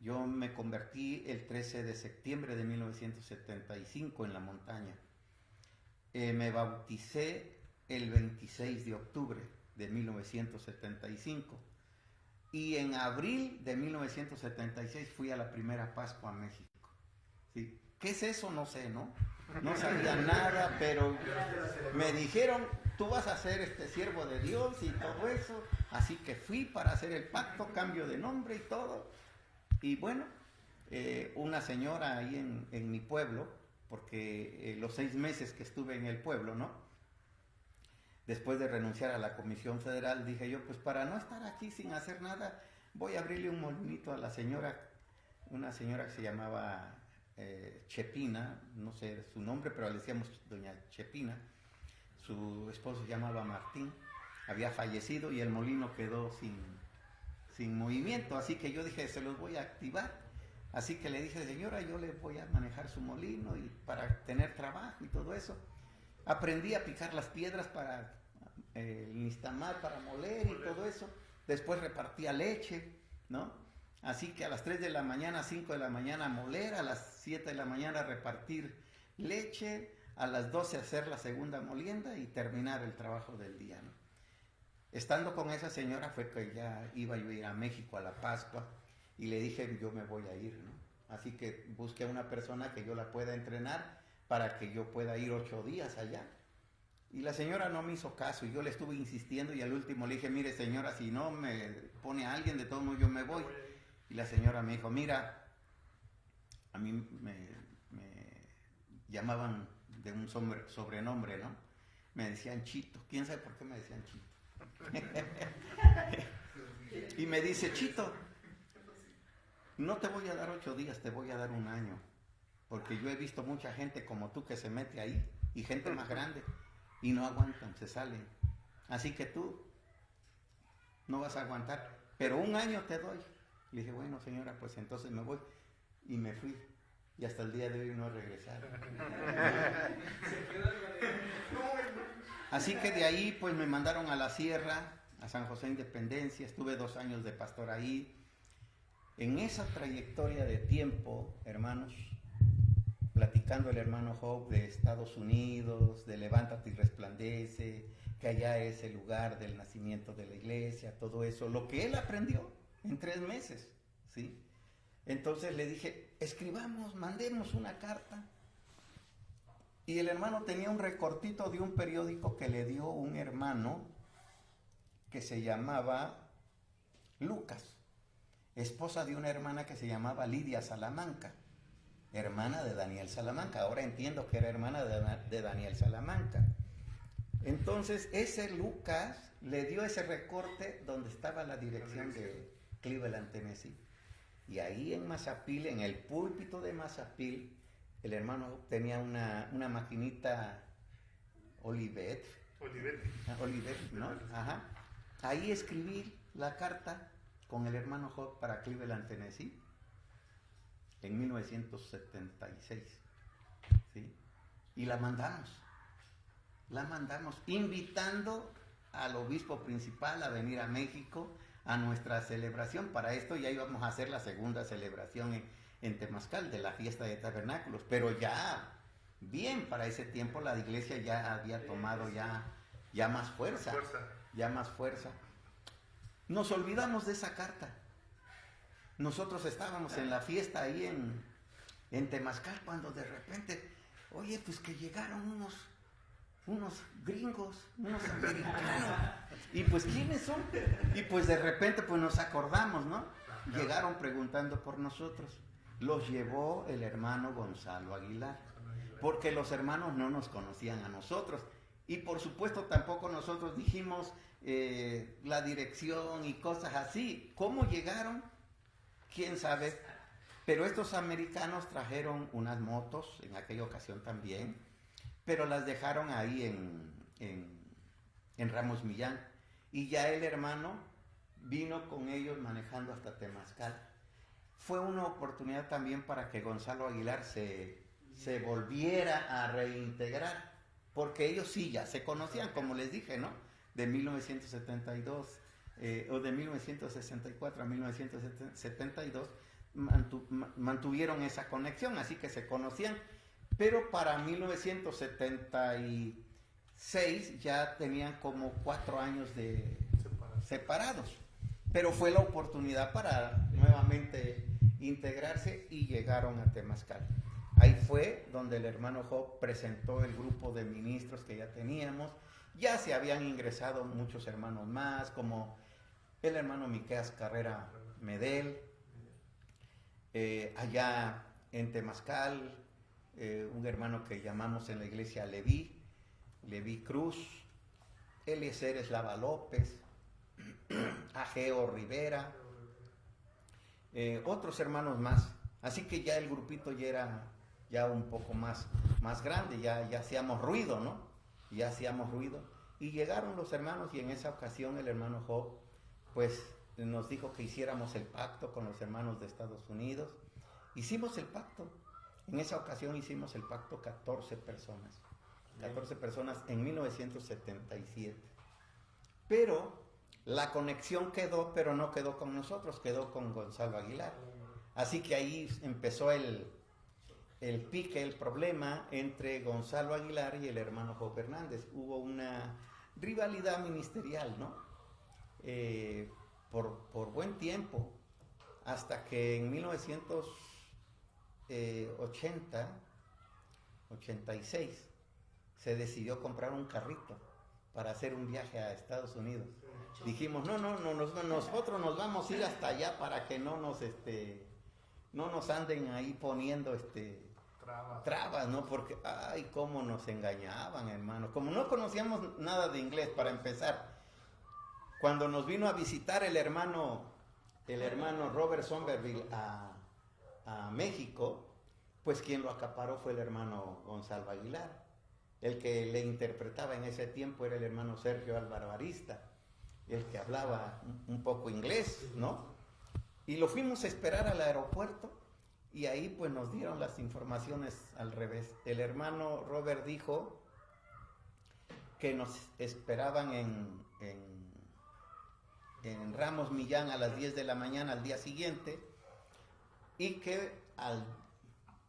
Yo me convertí el 13 de septiembre de 1975 en la montaña. Me bauticé el 26 de octubre de 1975. Y en abril de 1976 fui a la primera Pascua a México. ¿Sí? ¿Qué es eso? No sé, ¿no? No sabía nada, pero me dijeron, tú vas a ser siervo de Dios y todo eso. Así que fui para hacer el pacto, cambio de nombre y todo. Y bueno, una señora ahí en mi pueblo, porque los 6 meses que estuve en el pueblo, ¿no? Después de renunciar a la Comisión Federal, dije yo, pues para no estar aquí sin hacer nada, voy a abrirle un molinito a la señora, una señora que se llamaba Chepina, no sé su nombre, pero le decíamos doña Chepina. Su esposo se llamaba Martín, había fallecido y el molino quedó sin movimiento, así que yo dije, se los voy a activar. Así que le dije, señora, yo le voy a manejar su molino y para tener trabajo y todo eso. Aprendí a picar las piedras para el nixtamal, para moler y todo eso. Después repartía leche, ¿no? Así que a las 3 de la mañana, 5 de la mañana moler, a las 7 de la mañana repartir leche, a las 12 hacer la segunda molienda y terminar el trabajo del día, ¿no? Estando con esa señora fue que ya iba yo a ir a México a la Pascua y le dije, yo me voy a ir, ¿no? Así que busqué a una persona que yo la pueda entrenar para que yo pueda ir 8 días allá. Y la señora no me hizo caso y yo le estuve insistiendo y al último le dije, mire señora, si no me pone a alguien, de todo modo yo me voy. Y la señora me dijo, mira, a mí me llamaban de un sobrenombre, ¿no? Me decían Chito, quién sabe por qué me decían Chito. Y me dice, Chito, no te voy a dar 8 días, te voy a dar 1 año. Porque yo he visto mucha gente como tú que se mete ahí, y gente más grande, y no aguantan, se salen. Así que tú no vas a aguantar, pero 1 año te doy. Le dije, bueno señora, pues entonces me voy. Y me fui. Y hasta el día de hoy no he regresado. Así que de ahí pues me mandaron a la sierra, a San José Independencia. Estuve 2 años de pastor ahí. En esa trayectoria de tiempo, hermanos, platicando el hermano Job de Estados Unidos, de Levántate y Resplandece, que allá es el lugar del nacimiento de la iglesia, todo eso, lo que él aprendió en 3 meses, ¿sí? Entonces le dije, escribamos, mandemos una carta. Y el hermano tenía un recortito de un periódico que le dio un hermano que se llamaba Lucas, esposa de una hermana que se llamaba Lidia Salamanca, hermana de Daniel Salamanca. Ahora entiendo que era hermana de Daniel Salamanca. Entonces ese Lucas le dio ese recorte donde estaba la dirección de Cleveland, Tennessee. Y ahí en Mazapil, en el púlpito de Mazapil, el hermano tenía una maquinita Olivetti, ¿no? Ajá. Ahí escribí la carta con el hermano Job para Cleveland, Tennessee, en 1976, ¿sí? Y la mandamos invitando al obispo principal a venir a México a nuestra celebración. Para esto ya íbamos a hacer la segunda celebración en Temazcal de la fiesta de tabernáculos, pero ya bien, para ese tiempo la iglesia ya había tomado ya más fuerza, ya más fuerza. Nos olvidamos de esa carta. Nosotros estábamos en la fiesta ahí en Temazcal cuando de repente, oye, pues que llegaron unos gringos, unos americanos. Y pues, ¿quiénes son? Y pues de repente pues nos acordamos, ¿no? Llegaron preguntando por nosotros. Los llevó el hermano Gonzalo Aguilar. porque los hermanos no nos conocían a nosotros. Y por supuesto tampoco nosotros dijimos la dirección y cosas así. ¿Cómo llegaron? ¿Quién sabe? Pero estos americanos trajeron unas motos en aquella ocasión también, pero las dejaron ahí en Ramos Millán. Y ya el hermano vino con ellos manejando hasta Temazcal. Fue una oportunidad también para que Gonzalo Aguilar se volviera a reintegrar, porque ellos sí ya se conocían, como les dije, ¿no? De 1972 o de 1964 a 1972 mantuvieron esa conexión, así que se conocían, pero para 1976 ya tenían como 4 años de separados, pero fue la oportunidad para nuevamente integrarse y llegaron a Temazcal. Ahí fue donde el hermano Job presentó el grupo de ministros que ya teníamos. Ya se habían ingresado muchos hermanos más, como el hermano Miqueas Carrera Medel, allá en Temazcal, un hermano que llamamos en la iglesia Leví Cruz, Eliezer Eslava López, Ageo Rivera, otros hermanos más. Así que ya el grupito ya era ya un poco más grande, ya hacíamos ruido, ¿no? Ya hacíamos ruido. Y llegaron los hermanos y en esa ocasión el hermano Job, pues nos dijo que hiciéramos el pacto con los hermanos de Estados Unidos. Hicimos el pacto. En esa ocasión hicimos el pacto 14 personas. 14 personas en 1977. Pero la conexión quedó, pero no quedó con nosotros, quedó con Gonzalo Aguilar. Así que ahí empezó el pique, el problema entre Gonzalo Aguilar y el hermano Job Hernández. Hubo una rivalidad ministerial, ¿no? Por buen tiempo, hasta que en 1986 se decidió comprar un carrito para hacer un viaje a Estados Unidos. Dijimos, no, nosotros nos vamos a ir hasta allá para que no nos anden ahí poniendo trabas, ¿no? Porque, ay, cómo nos engañaban, hermano. Como no conocíamos nada de inglés, para empezar, cuando nos vino a visitar el hermano Robert Somerville a México, pues quien lo acaparó fue el hermano Gonzalo Aguilar. El que le interpretaba en ese tiempo era el hermano Sergio Álvaro Arista, el que hablaba un poco inglés, ¿no? Y lo fuimos a esperar al aeropuerto y ahí pues nos dieron las informaciones al revés. El hermano Robert dijo que nos esperaban en Ramos Millán a las 10 de la mañana al día siguiente y que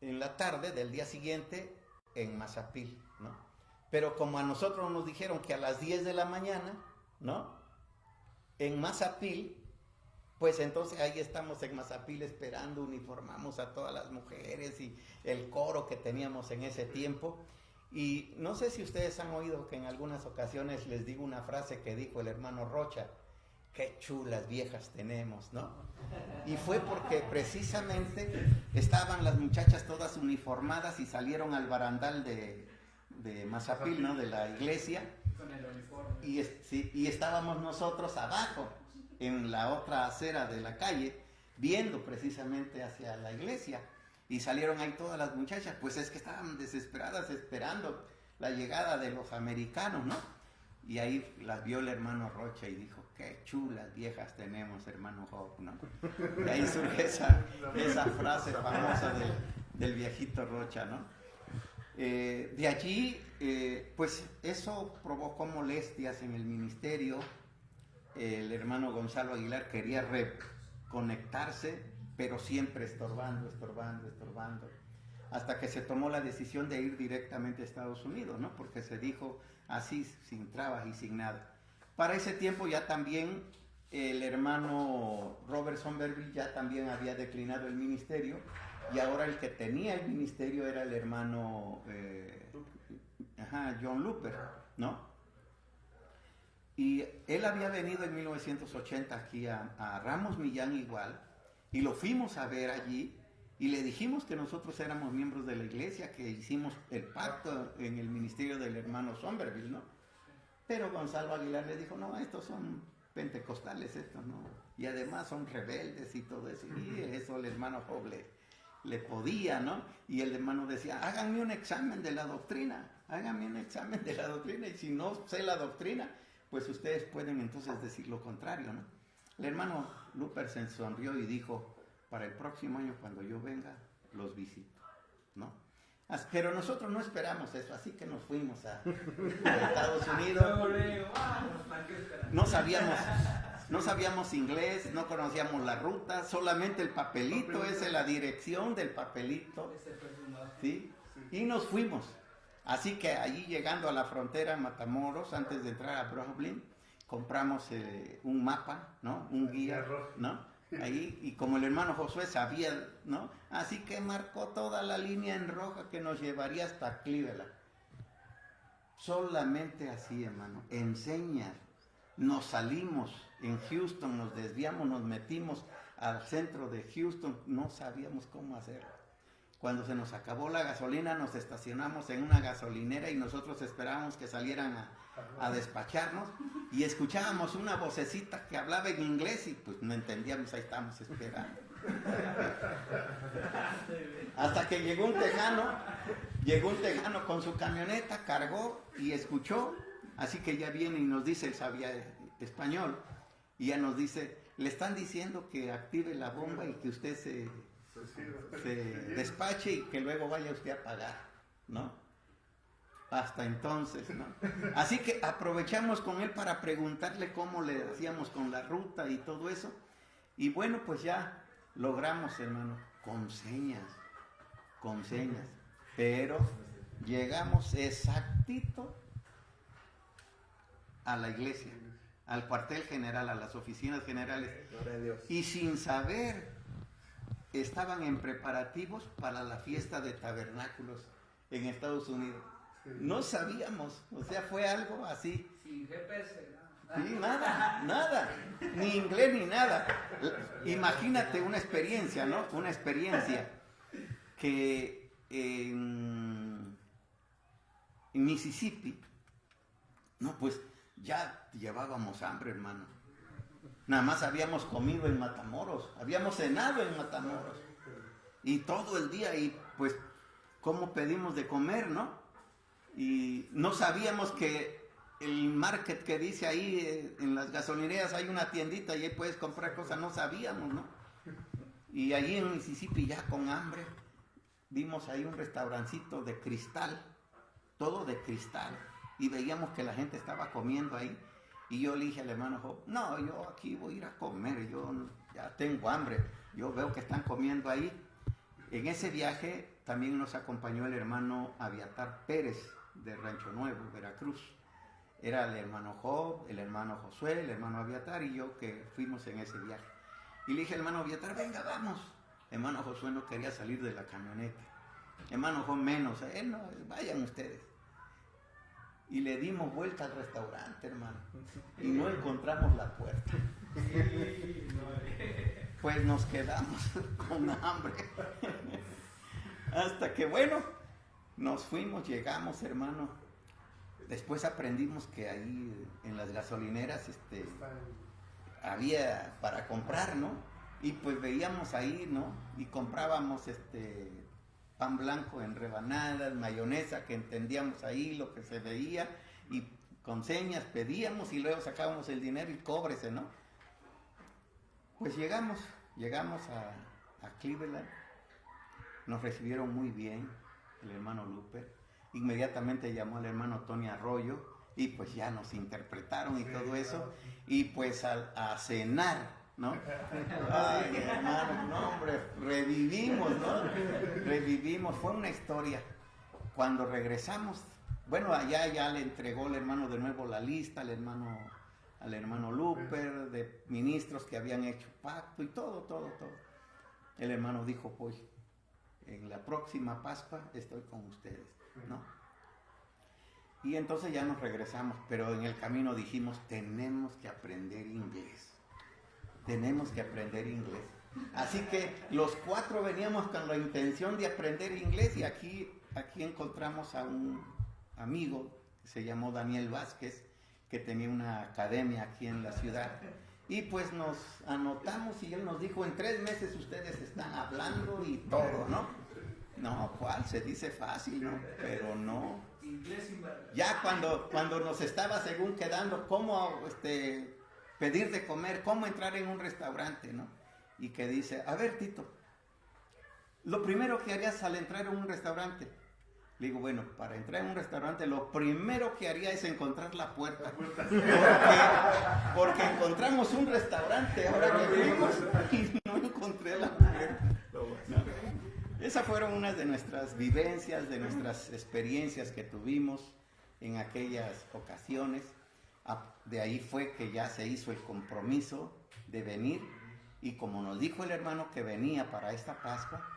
en la tarde del día siguiente en Mazapil, ¿no? Pero como a nosotros nos dijeron que a las 10 de la mañana, ¿no? En Mazapil, pues entonces ahí estamos en Mazapil esperando, uniformamos a todas las mujeres y el coro que teníamos en ese tiempo. Y no sé si ustedes han oído que en algunas ocasiones les digo una frase que dijo el hermano Rocha: qué chulas viejas tenemos, ¿no? Y fue porque precisamente estaban las muchachas todas uniformadas y salieron al barandal de Mazapil, ¿no? De la iglesia. Con el uniforme. Y estábamos nosotros abajo, en la otra acera de la calle, viendo precisamente hacia la iglesia. Y salieron ahí todas las muchachas, pues es que estaban desesperadas esperando la llegada de los americanos, ¿no? Y ahí las vio el hermano Rocha y dijo: qué chulas viejas tenemos, hermano Job, ¿no? Y ahí surge esa frase famosa del viejito Rocha, ¿no? De allí, pues eso provocó molestias en el ministerio. El hermano Gonzalo Aguilar quería reconectarse, pero siempre estorbando, hasta que se tomó la decisión de ir directamente a Estados Unidos, ¿no? Porque se dijo así, sin trabas y sin nada. Para ese tiempo ya también el hermano Robert Somerville ya también había declinado el ministerio, y ahora el que tenía el ministerio era el hermano John Looper, ¿no? Y él había venido en 1980 aquí a Ramos Millán igual, y lo fuimos a ver allí, Y le dijimos que nosotros éramos miembros de la iglesia, que hicimos el pacto en el ministerio del hermano Somerville, ¿no? Pero Gonzalo Aguilar le dijo, no, estos son pentecostales, estos no. Y además son rebeldes y todo eso. Y eso el hermano Job le podía, ¿no? Y el hermano decía, háganme un examen de la doctrina, háganme un examen de la doctrina. Y si no sé la doctrina, pues ustedes pueden entonces decir lo contrario, ¿no? El hermano Luper se sonrió y dijo, para el próximo año cuando yo venga, los visito, ¿no? Pero nosotros no esperamos eso, así que nos fuimos a Estados Unidos. No sabíamos inglés, no conocíamos la ruta, solamente el papelito, esa es la dirección del papelito, ¿sí? Y nos fuimos. Así que allí llegando a la frontera Matamoros, antes de entrar a Brooklyn, compramos un mapa, ¿no? Un guía, ¿no? Ahí, y como el hermano Josué sabía, ¿no? Así que marcó toda la línea en roja que nos llevaría hasta Cleveland. Solamente así, hermano, en señas. Nos salimos en Houston, nos desviamos, nos metimos al centro de Houston, no sabíamos cómo hacerlo. Cuando se nos acabó la gasolina, nos estacionamos en una gasolinera y nosotros esperábamos que salieran a despacharnos y escuchábamos una vocecita que hablaba en inglés y pues no entendíamos, ahí estábamos esperando. Hasta que llegó un tejano con su camioneta, cargó y escuchó, así que ya viene y nos dice, él sabía español, y ya nos dice, le están diciendo que active la bomba y que usted se despache y que luego vaya usted a pagar, ¿no? Hasta entonces, ¿no? Así que aprovechamos con él para preguntarle cómo le hacíamos con la ruta y todo eso. Y bueno, pues ya logramos, hermano, con señas. Pero llegamos exactito a la iglesia, al cuartel general, a las oficinas generales. Gloria a Dios. Y sin saber, estaban en preparativos para la fiesta de tabernáculos en Estados Unidos. No sabíamos, o sea, fue algo así. Sin GPS, Sí, nada, ni inglés ni nada. Imagínate una experiencia, ¿no? Una experiencia que en Mississippi, no, pues ya llevábamos hambre, hermano. Nada más habíamos comido en Matamoros, habíamos cenado en Matamoros. Y todo el día, y pues, ¿cómo pedimos de comer, no? Y no sabíamos que el market que dice ahí en las gasolineras hay una tiendita y ahí puedes comprar cosas, no sabíamos, ¿no? Y allí en Mississippi ya con hambre, vimos ahí un restaurancito de cristal, todo de cristal, y veíamos que la gente estaba comiendo ahí. Y yo le dije al hermano Job, no, yo aquí voy a ir a comer, yo ya tengo hambre, yo veo que están comiendo ahí. En ese viaje también nos acompañó el hermano Aviatar Pérez de Rancho Nuevo, Veracruz. Era el hermano Job, el hermano Josué, el hermano Aviatar y yo que fuimos en ese viaje. Y le dije al hermano Aviatar, venga, vamos. El hermano Josué no quería salir de la camioneta. El hermano Job menos, no, vayan ustedes. Y le dimos vuelta al restaurante, hermano. Y no encontramos la puerta. Pues nos quedamos con hambre. Hasta que, bueno, nos fuimos, llegamos, hermano. Después aprendimos que ahí en las gasolineras había para comprar, ¿no? Y pues veíamos ahí, ¿no? Y comprábamos pan blanco en rebanadas, mayonesa, que entendíamos ahí lo que se veía, y con señas pedíamos y luego sacábamos el dinero y cóbrese, ¿no? Pues llegamos a Cleveland, nos recibieron muy bien el hermano Luper, inmediatamente llamó al hermano Tony Arroyo y pues ya nos interpretaron y todo eso, y pues a cenar, ¿no? Ay, hermano, no, hombre, revivimos, ¿no? Revivimos, fue una historia. Cuando regresamos, bueno, allá ya le entregó el hermano de nuevo la lista, al hermano Luper, de ministros que habían hecho pacto y todo. El hermano dijo, pues, en la próxima Pascua estoy con ustedes, ¿no? Y entonces ya nos regresamos, pero en el camino dijimos, tenemos que aprender inglés. Así que los 4 veníamos con la intención de aprender inglés y aquí encontramos a un amigo que se llamó Daniel Vázquez, que tenía una academia aquí en la ciudad. Y pues nos anotamos y él nos dijo, en 3 meses ustedes están hablando y todo, ¿no? No, ¿cuál? Se dice fácil, ¿no? Pero no. Ya cuando nos estaba según quedando, cómo pedir de comer, cómo entrar en un restaurante, ¿no? Y que dice, a ver, Tito, lo primero que harías al entrar en un restaurante. Le digo, bueno, para entrar en un restaurante lo primero que haría es encontrar la puerta. Porque encontramos un restaurante ahora que fuimos y no encontré la puerta. ¿No? Esas fueron unas de nuestras vivencias, de nuestras experiencias que tuvimos en aquellas ocasiones. De ahí fue que ya se hizo el compromiso de venir y como nos dijo el hermano que venía para esta Pascua,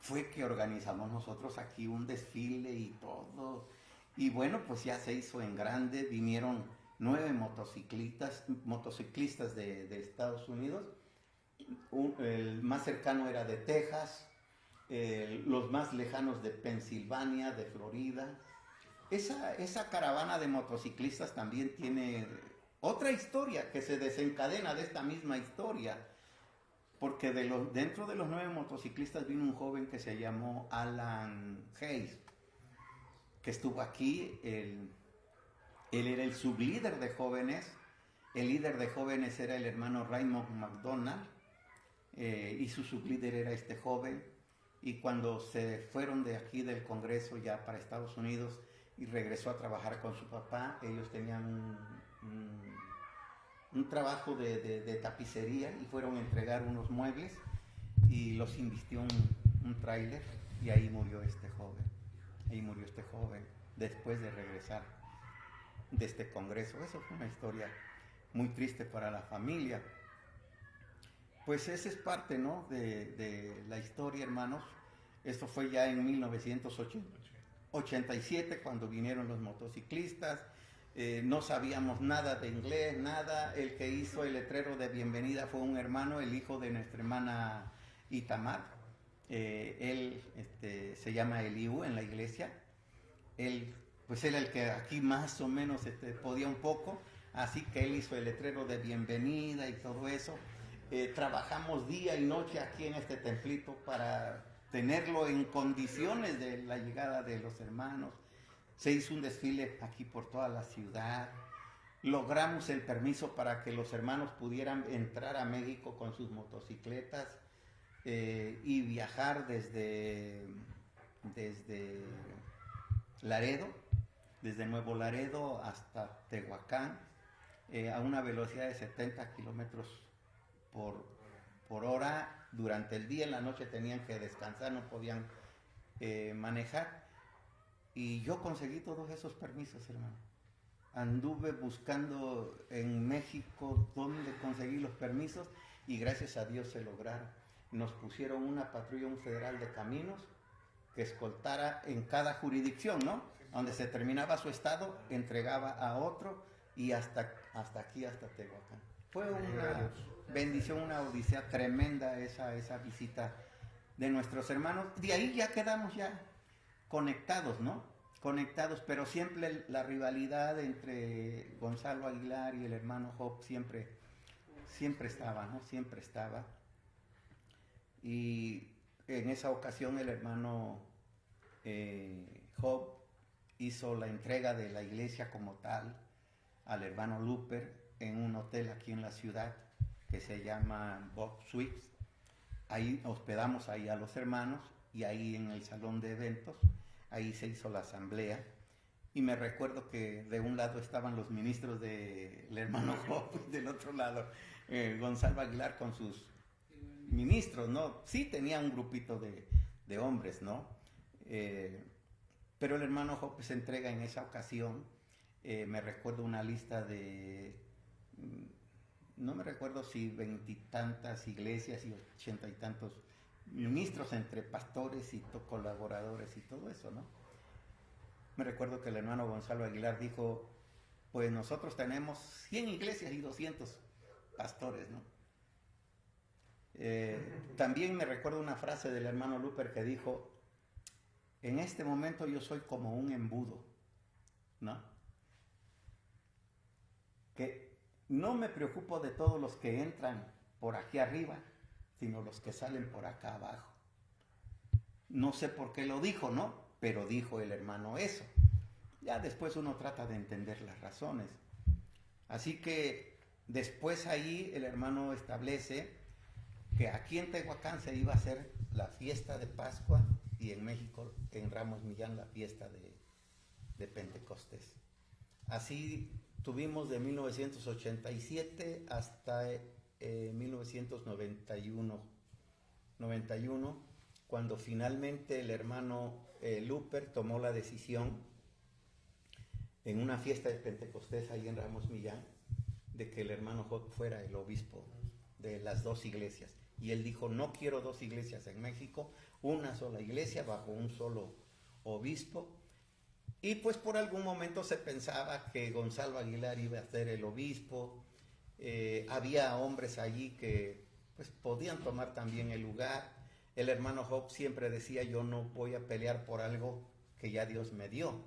fue que organizamos nosotros aquí un desfile y todo. Y bueno, pues ya se hizo en grande, vinieron 9 motociclistas de Estados Unidos. El más cercano era de Texas, los más lejanos de Pensilvania, de Florida. Esa caravana de motociclistas también tiene otra historia que se desencadena de esta misma historia. Porque dentro de los 9 motociclistas vino un joven que se llamó Alan Hayes, que estuvo aquí. Él era el sublíder de jóvenes. El líder de jóvenes era el hermano Raymond McDonald, y su sublíder era este joven. Y cuando se fueron de aquí del Congreso ya para Estados Unidos y regresó a trabajar con su papá, ellos tenían un trabajo de tapicería y fueron a entregar unos muebles y los invistió un tráiler y ahí murió este joven. Ahí murió este joven después de regresar de este congreso. Eso fue una historia muy triste para la familia. Pues esa es parte, ¿no?, de la historia, hermanos. Esto fue ya en 1987 cuando vinieron los motociclistas. No sabíamos nada de inglés, nada. El que hizo el letrero de bienvenida fue un hermano, el hijo de nuestra hermana Itamar. Él se llama Eliú en la iglesia. Él, pues era el que aquí más o menos podía un poco, así que él hizo el letrero de bienvenida y todo eso. Trabajamos día y noche aquí en este templito para tenerlo en condiciones de la llegada de los hermanos. Se hizo un desfile aquí por toda la ciudad. Logramos el permiso para que los hermanos pudieran entrar a México con sus motocicletas y viajar desde Laredo, desde Nuevo Laredo hasta Tehuacán, a una velocidad de 70 kilómetros por hora. Durante el día, en la noche tenían que descansar, no podían manejar. Y yo conseguí todos esos permisos, hermano. Anduve buscando en México dónde conseguí los permisos y gracias a Dios se lograron. Nos pusieron una patrulla, un federal de caminos, que escoltara en cada jurisdicción, ¿no? Donde se terminaba su estado, entregaba a otro y hasta aquí, hasta Tehuacán. Fue una bendición, una odisea tremenda esa visita de nuestros hermanos. De ahí ya quedamos ya conectados, ¿no? Conectados, pero siempre la rivalidad entre Gonzalo Aguilar y el hermano Job siempre estaba, ¿no? Siempre estaba. Y en esa ocasión el hermano Job hizo la entrega de la iglesia como tal al hermano Luper en un hotel aquí en la ciudad que se llama Bob Suites. Ahí hospedamos ahí a los hermanos y ahí en el salón de eventos, ahí se hizo la asamblea. Y me recuerdo que de un lado estaban los ministros del hermano Job y del otro lado Gonzalo Aguilar con sus ministros, ¿no? Sí tenía un grupito de hombres, ¿no? Pero el hermano Job se entrega en esa ocasión. Me recuerdo una lista de, no me recuerdo si 20 y tantas iglesias y 80 y tantos ministros entre pastores y colaboradores y todo eso, ¿no? Me recuerdo que el hermano Gonzalo Aguilar dijo, pues nosotros tenemos 100 iglesias y 200 pastores, ¿no? También me recuerdo una frase del hermano Luper que dijo, en este momento yo soy como un embudo, ¿no? Que no me preocupo de todos los que entran por aquí arriba, sino los que salen por acá abajo. No sé por qué lo dijo, ¿no? Pero dijo el hermano eso. Ya después uno trata de entender las razones. Así que después ahí el hermano establece que aquí en Tehuacán se iba a hacer la fiesta de Pascua y en México, en Ramos Millán, la fiesta de Pentecostés. Así tuvimos de 1987 hasta 1991, cuando finalmente el hermano Luper tomó la decisión en una fiesta de Pentecostés ahí en Ramos Millán, de que el hermano Job fuera el obispo de las dos iglesias. Y él dijo, no quiero dos iglesias en México, una sola iglesia bajo un solo obispo. Y pues por algún momento se pensaba que Gonzalo Aguilar iba a ser el obispo. Había hombres allí que pues podían tomar también el lugar. El hermano Job siempre decía, yo no voy a pelear por algo que ya Dios me dio.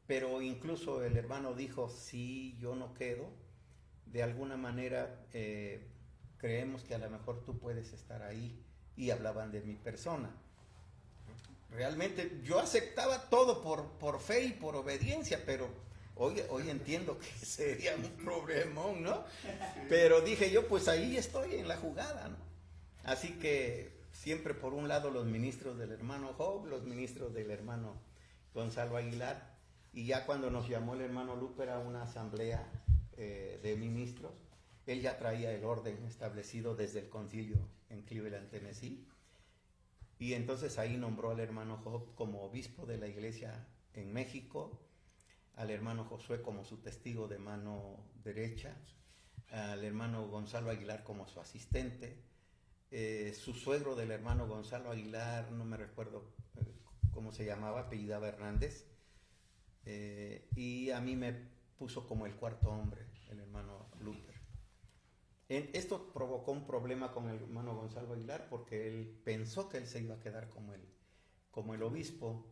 Pero incluso el hermano dijo, si yo no quedo, de alguna manera creemos que a lo mejor tú puedes estar ahí. Y hablaban de mi persona. Realmente yo aceptaba todo por fe y por obediencia, pero hoy entiendo que sería un problemón, ¿no? Pero dije yo, pues ahí estoy en la jugada, ¿no? Así que siempre por un lado los ministros del hermano Job, los ministros del hermano Gonzalo Aguilar, y ya cuando nos llamó el hermano Luper a una asamblea de ministros, él ya traía el orden establecido desde el concilio en Cleveland, Tennessee. Y entonces ahí nombró al hermano Job como obispo de la iglesia en México, al hermano Josué como su testigo de mano derecha, al hermano Gonzalo Aguilar como su asistente, su suegro del hermano Gonzalo Aguilar, no me recuerdo cómo se llamaba, apellidaba Hernández, y a mí me puso como el cuarto hombre, el hermano Luper. Esto provocó un problema con el hermano Gonzalo Aguilar porque él pensó que él se iba a quedar como el obispo,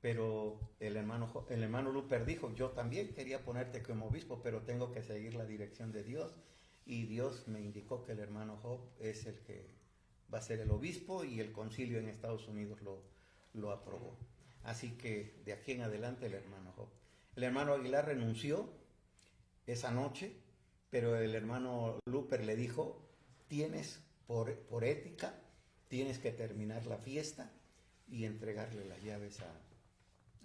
pero el hermano Luper dijo, yo también quería ponerte como obispo, pero tengo que seguir la dirección de Dios, y Dios me indicó que el hermano Job es el que va a ser el obispo, y el concilio en Estados Unidos lo aprobó. Así que de aquí en adelante el hermano Job. El hermano Aguilar renunció esa noche, pero el hermano Luper le dijo, tienes por ética, tienes que terminar la fiesta y entregarle las llaves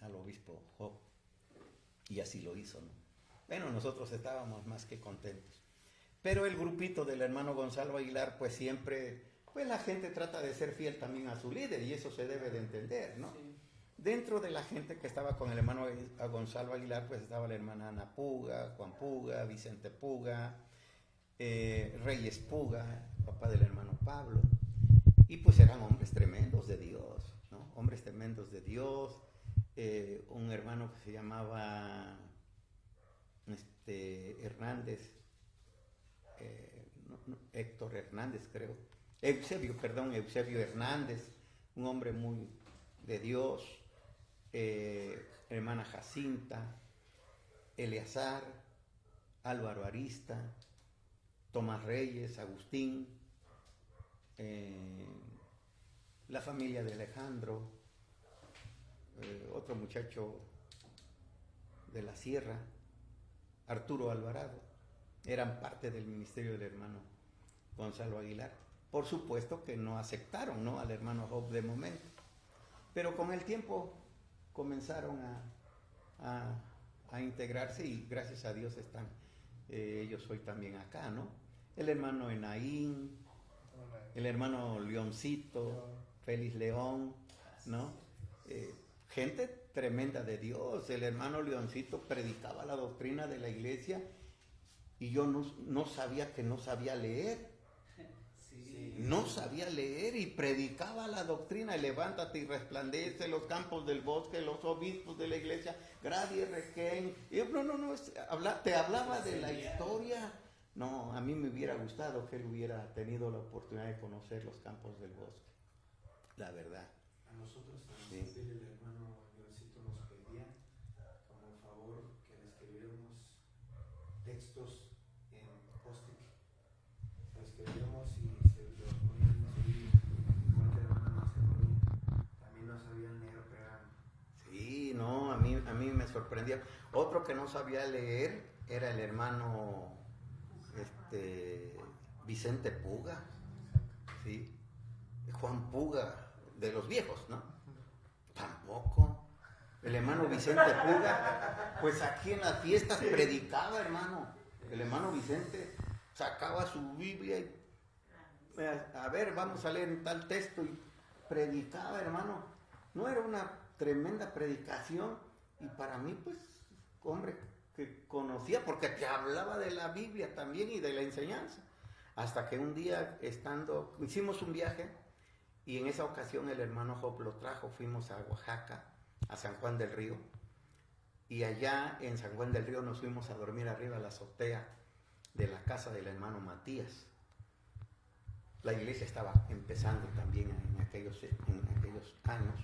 al obispo Job. Y así lo hizo, ¿no? Bueno, nosotros estábamos más que contentos. Pero el grupito del hermano Gonzalo Aguilar, pues siempre, pues la gente trata de ser fiel también a su líder, y eso se debe de entender, ¿no? Sí. Dentro de la gente que estaba con el hermano Gonzalo Aguilar, pues estaba la hermana Ana Puga, Juan Puga, Vicente Puga, Reyes Puga, papá del hermano Pablo. Y pues eran hombres tremendos de Dios, ¿no? Hombres tremendos de Dios. Un hermano que se llamaba Hernández, Héctor Hernández, creo. Eusebio Hernández, un hombre muy de Dios. Hermana Jacinta, Eleazar, Álvaro Arista, Tomás Reyes, Agustín, la familia de Alejandro, otro muchacho de la Sierra, Arturo Alvarado, eran parte del ministerio del hermano Gonzalo Aguilar. Por supuesto que no aceptaron, ¿no?, al hermano Job de momento, pero con el tiempo comenzaron a integrarse, y gracias a Dios están ellos hoy también acá, ¿no? El hermano Enaín, el hermano Leoncito, Félix León, ¿no? Gente tremenda de Dios. El hermano Leoncito predicaba la doctrina de la iglesia y yo no sabía que no sabía leer. No sabía leer y predicaba la doctrina, y levántate y resplandece los campos del bosque, los obispos de la iglesia, Grady Requén. Te hablaba de la historia No, a mí me hubiera gustado que él hubiera tenido la oportunidad de conocer los campos del bosque, la verdad. A nosotros Sí. también el hermano Leoncito nos pedía como favor que le escribiéramos textos en post-it. Lo escribíamos y se los poníamos ahí, igual que el hermano Macedonia. También no sabían leer, pero eran... Sí, no, a mí me sorprendía. Otro que no sabía leer era el hermano Vicente Puga, ¿sí? Juan Puga, de los viejos, ¿no? Tampoco. El hermano Vicente Puga, pues aquí en las fiestas predicaba, hermano. El hermano Vicente sacaba su Biblia y, a ver, vamos a leer tal texto, y predicaba, hermano. No era una tremenda predicación, y para mí, pues, hombre, que conocía, porque te hablaba de la Biblia también y de la enseñanza. Hasta que un día, hicimos un viaje, y en esa ocasión el hermano Job lo trajo, fuimos a Oaxaca, a San Juan del Río, y allá en San Juan del Río nos fuimos a dormir arriba a la azotea de la casa del hermano Matías. La iglesia estaba empezando también en aquellos años.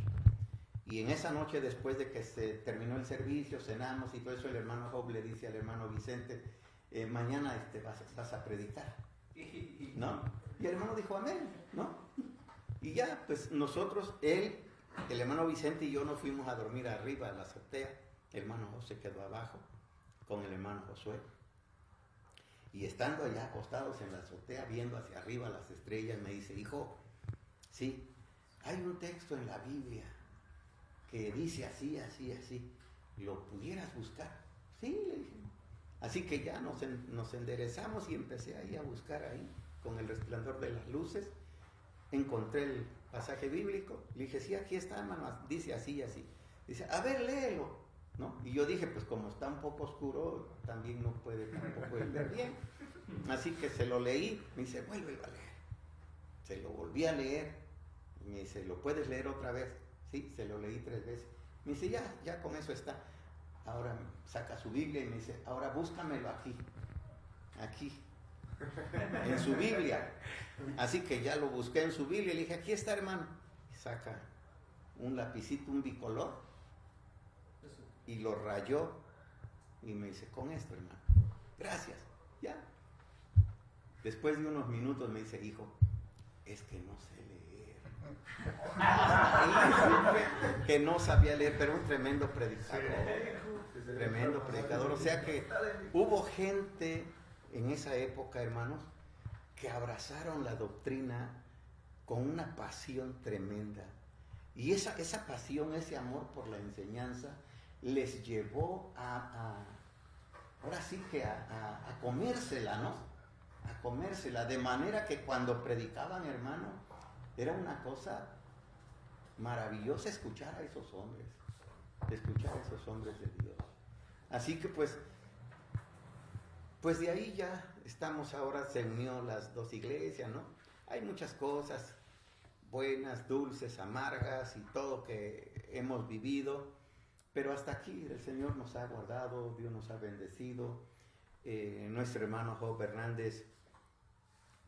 Y en esa noche, después de que se terminó el servicio, cenamos y todo eso, el hermano Job le dice al hermano Vicente, mañana vas a predicar, ¿no? Y el hermano dijo, amén, ¿no? Y ya, pues nosotros, el hermano Vicente y yo nos fuimos a dormir arriba a la azotea. El hermano José quedó abajo con el hermano Josué. Y estando allá acostados en la azotea, viendo hacia arriba las estrellas, me dice, hijo, sí, hay un texto en la Biblia que dice así, así, así. ¿Lo pudieras buscar? Sí, le dije. Así que ya nos enderezamos y empecé ahí a buscar ahí, con el resplandor de las luces. Encontré el pasaje bíblico. Le dije, sí, aquí está, hermano, dice así y así. Dice, a ver, léelo, ¿no? Y yo dije, pues como está un poco oscuro, también no puede tampoco leer bien. Así que se lo leí. Me dice, vuélvelo a leer. Se lo volví a leer. Me dice, ¿lo puedes leer otra vez? Sí, se lo leí 3 veces. Me dice, ya con eso está. Ahora saca su Biblia y me dice, ahora búscamelo aquí, en su Biblia. Así que ya lo busqué en su Biblia y le dije, aquí está, hermano. Y saca un lapicito, un bicolor, y lo rayó y me dice, con esto, hermano. Gracias, ya. Después de unos minutos me dice, hijo, es que no sé leer. Y supe que no sabía leer, pero un tremendo predicador. Tremendo predicador. O sea que hubo gente en esa época, hermanos, que abrazaron la doctrina con una pasión tremenda. Y esa pasión, ese amor por la enseñanza, les llevó ahora sí que a comérsela, ¿no? A comérsela, de manera que cuando predicaban, hermano, era una cosa maravillosa escuchar a esos hombres de Dios. Así que pues de ahí ya estamos ahora, se unió las dos iglesias, ¿no? Hay muchas cosas buenas, dulces, amargas y todo que hemos vivido, pero hasta aquí el Señor nos ha guardado, Dios nos ha bendecido. Nuestro hermano Job Hernández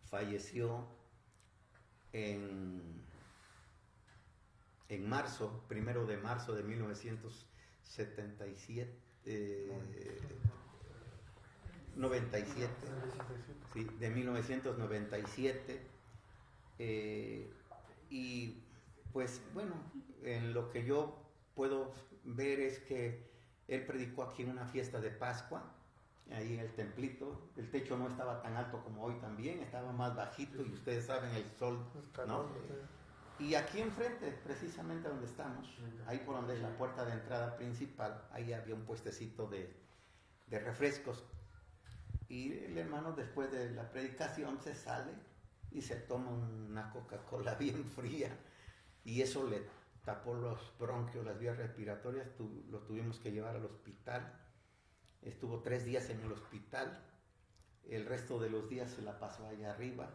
falleció en marzo, 1 de marzo de 97, sí, de 1997, y pues bueno, en lo que yo puedo ver es que él predicó aquí en una fiesta de Pascua, ahí en el templito. El techo no estaba tan alto como hoy también, estaba más bajito, y ustedes saben el sol, ¿no? Y aquí enfrente, precisamente donde estamos, ahí por donde es la puerta de entrada principal, ahí había un puestecito de refrescos. Y el hermano, después de la predicación, se sale y se toma una Coca-Cola bien fría, y eso le tapó los bronquios, las vías respiratorias. Lo tuvimos que llevar al hospital. Estuvo 3 días en el hospital. El resto de los días se la pasó allá arriba.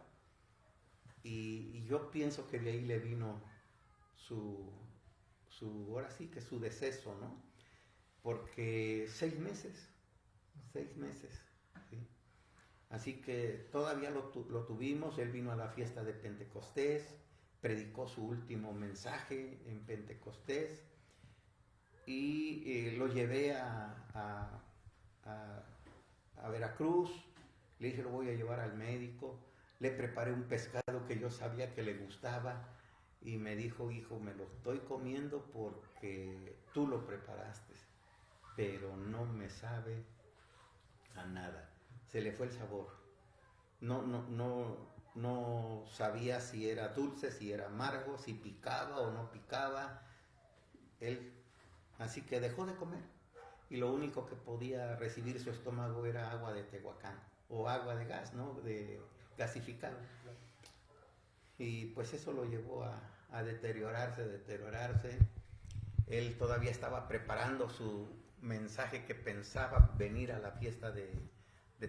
Y yo pienso que de ahí le vino ahora sí que su deceso, ¿no? Porque 6 meses, ¿sí? Así que todavía lo tuvimos. Él vino a la fiesta de Pentecostés, predicó su último mensaje en Pentecostés y lo llevé a Veracruz. Le dije, lo voy a llevar al médico. Le preparé un pescado que yo sabía que le gustaba y me dijo, hijo, me lo estoy comiendo porque tú lo preparaste, pero no me sabe a nada. Se le fue el sabor. No sabía si era dulce, si era amargo, si picaba o no picaba. Así que dejó de comer. Y lo único que podía recibir su estómago era agua de Tehuacán o agua de gas, ¿no? De gasificado. Y pues eso lo llevó a deteriorarse. Él todavía estaba preparando su mensaje, que pensaba venir a la fiesta de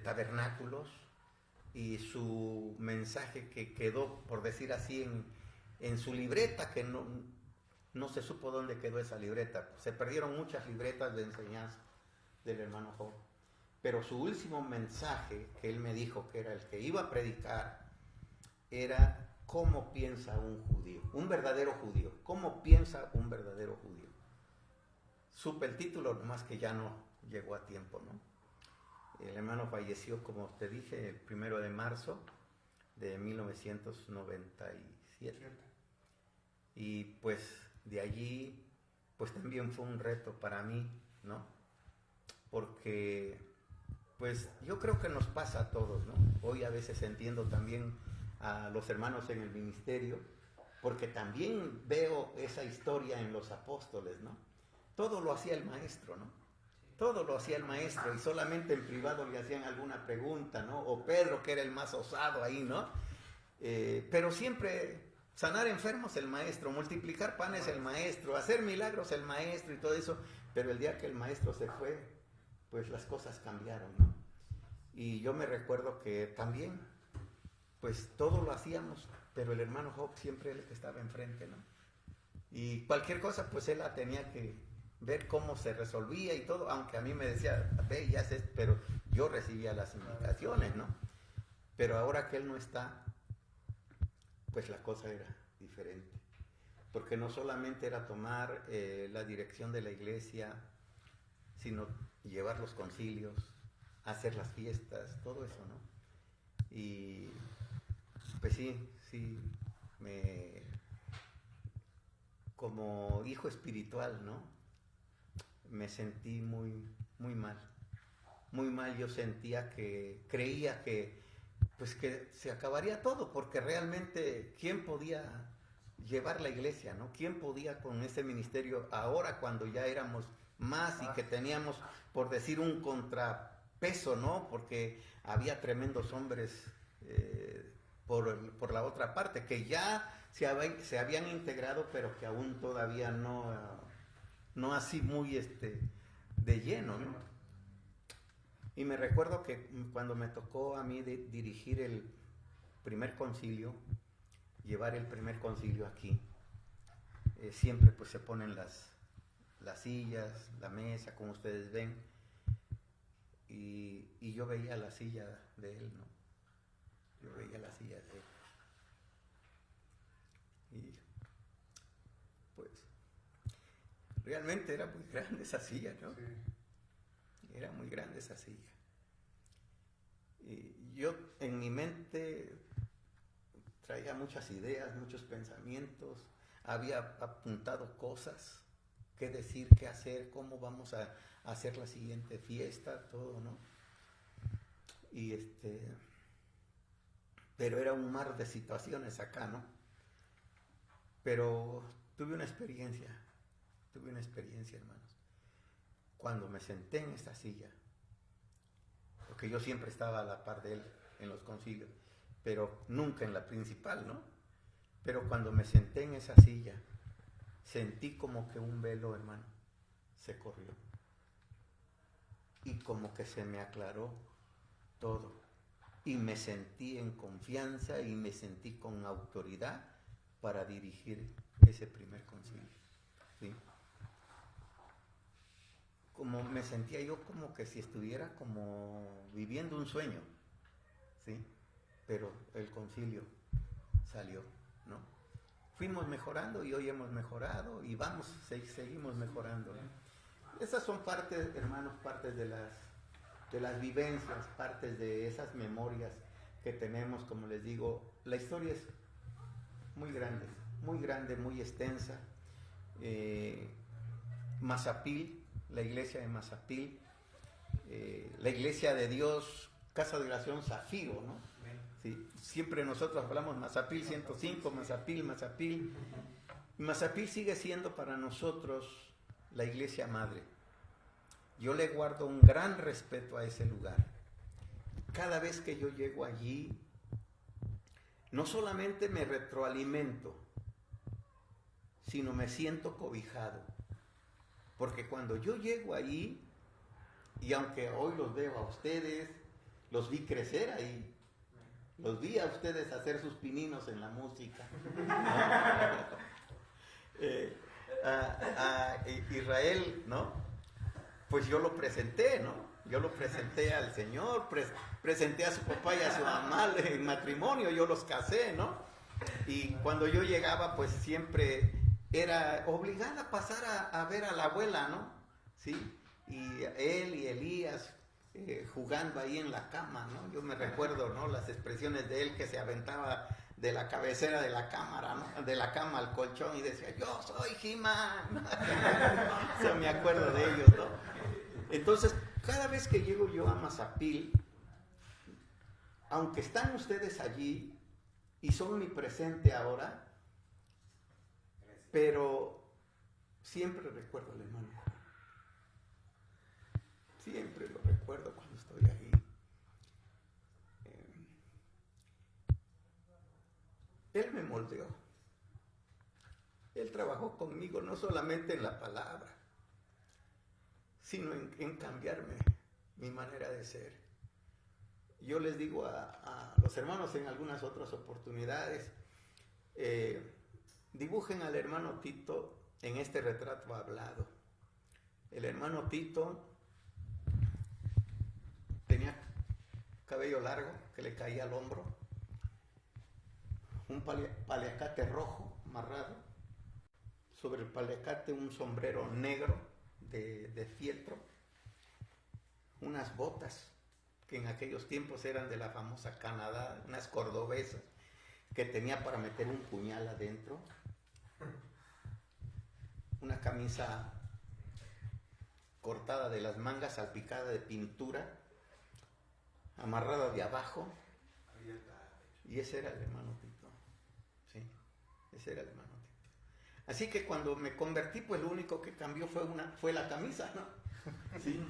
tabernáculos, y su mensaje que quedó, por decir así, en su libreta, que no se supo dónde quedó esa libreta. Se perdieron muchas libretas de enseñanza del hermano Job, pero su último mensaje que él me dijo que era el que iba a predicar era cómo piensa un judío, un verdadero judío, cómo piensa un verdadero judío. Supe el título, nomás que ya no llegó a tiempo, ¿no? El hermano falleció, como te dije, el 1 de marzo de 1997. Y pues de allí, pues también fue un reto para mí, ¿no? Porque, pues yo creo que nos pasa a todos, ¿no? Hoy a veces entiendo también a los hermanos en el ministerio, porque también veo esa historia en los apóstoles, ¿no? Todo lo hacía el maestro, ¿no? Todo lo hacía el maestro, y solamente en privado le hacían alguna pregunta, ¿no? O Pedro, que era el más osado ahí, ¿no? Pero siempre sanar enfermos el maestro, multiplicar panes el maestro, hacer milagros el maestro y todo eso. Pero el día que el maestro se fue, pues las cosas cambiaron, ¿no? Y yo me recuerdo que también, pues todo lo hacíamos, pero el hermano Job siempre era el que estaba enfrente, ¿no? Y cualquier cosa, pues él la tenía que ver cómo se resolvía y todo, aunque a mí me decía, ve, ya sé, pero yo recibía las indicaciones, ¿no? Pero ahora que él no está, pues la cosa era diferente, porque no solamente era tomar la dirección de la iglesia, sino llevar los concilios, hacer las fiestas, todo eso, ¿no? Y pues sí, como hijo espiritual, ¿no? Me sentí muy mal. Yo sentía creía que se acabaría todo, porque realmente, ¿quién podía llevar la iglesia, ¿no? ¿Quién podía con ese ministerio ahora, cuando ya éramos más y que teníamos, por decir, un contrapeso, ¿no? Porque había tremendos hombres por la otra parte, que ya se habían integrado, pero que aún todavía no así muy de lleno, ¿no? Y me recuerdo que cuando me tocó a mí dirigir el primer concilio, llevar el primer concilio aquí, siempre pues se ponen las sillas, la mesa, como ustedes ven, y yo veía la silla de él, ¿no? Yo veía la silla de él. Y pues realmente era muy grande esa silla, ¿no? Sí. Era muy grande esa silla. Y yo en mi mente traía muchas ideas, muchos pensamientos, había apuntado cosas, qué decir, qué hacer, cómo vamos a hacer la siguiente fiesta, todo, ¿no? Y pero era un mar de situaciones acá, ¿no? Pero tuve una experiencia, hermanos, cuando me senté en esta silla, porque yo siempre estaba a la par de él en los concilios, pero nunca en la principal, ¿no? Pero cuando me senté en esa silla, sentí como que un velo, hermano, se corrió, y como que se me aclaró todo, y me sentí en confianza y me sentí con autoridad para dirigir ese primer concilio, ¿sí? Como me sentía yo como que si estuviera como viviendo un sueño, ¿sí? Pero el concilio salió, ¿no? Fuimos mejorando y hoy hemos mejorado y seguimos mejorando, ¿no? Esas son partes, hermanos, partes de las vivencias, partes de esas memorias que tenemos. Como les digo, la historia es muy grande, muy extensa. Mazapil, la iglesia de Mazapil, la iglesia de Dios, Casa de Oración Zafiro, ¿no? Sí, siempre nosotros hablamos Mazapil 105, Mazapil. Mazapil sigue siendo para nosotros la iglesia madre. Yo le guardo un gran respeto a ese lugar. Cada vez que yo llego allí, no solamente me retroalimento, sino me siento cobijado. Porque cuando yo llego allí, y aunque hoy los veo a ustedes, los vi crecer ahí, los vi a ustedes hacer sus pininos en la música. A Israel, ¿no? Pues yo lo presenté, ¿no? Yo lo presenté al Señor, presenté a su papá y a su mamá en matrimonio, yo los casé, ¿no? Y cuando yo llegaba, pues siempre era obligada a pasar a ver a la abuela, ¿no? ¿Sí? Y él y Elías jugando ahí en la cama, ¿no? Yo me recuerdo, ¿no? Las expresiones de él que se aventaba de la cabecera de la cámara, ¿no? De la cama al colchón y decía, yo soy He-Man. O sea, me acuerdo de ellos, ¿no? Entonces, cada vez que llego yo a Mazapil, aunque están ustedes allí y son mi presente ahora, pero siempre recuerdo al hermano. Siempre lo recuerdo cuando estoy ahí. Él me moldeó. Él trabajó conmigo no solamente en la palabra, sino en cambiarme mi manera de ser. Yo les digo a los hermanos en algunas otras oportunidades, dibujen al hermano Tito en este retrato hablado. El hermano Tito tenía cabello largo que le caía al hombro, un paliacate rojo amarrado, sobre el paliacate un sombrero negro de fieltro, unas botas que en aquellos tiempos eran de la famosa Canadá, unas cordobesas que tenía para meter un puñal adentro, una camisa cortada de las mangas, salpicada de pintura, amarrada de abajo, y ese era el hermano Tito, sí, ese era el hermano Tito. Así que cuando me convertí, pues lo único que cambió fue la camisa, ¿no? Sí,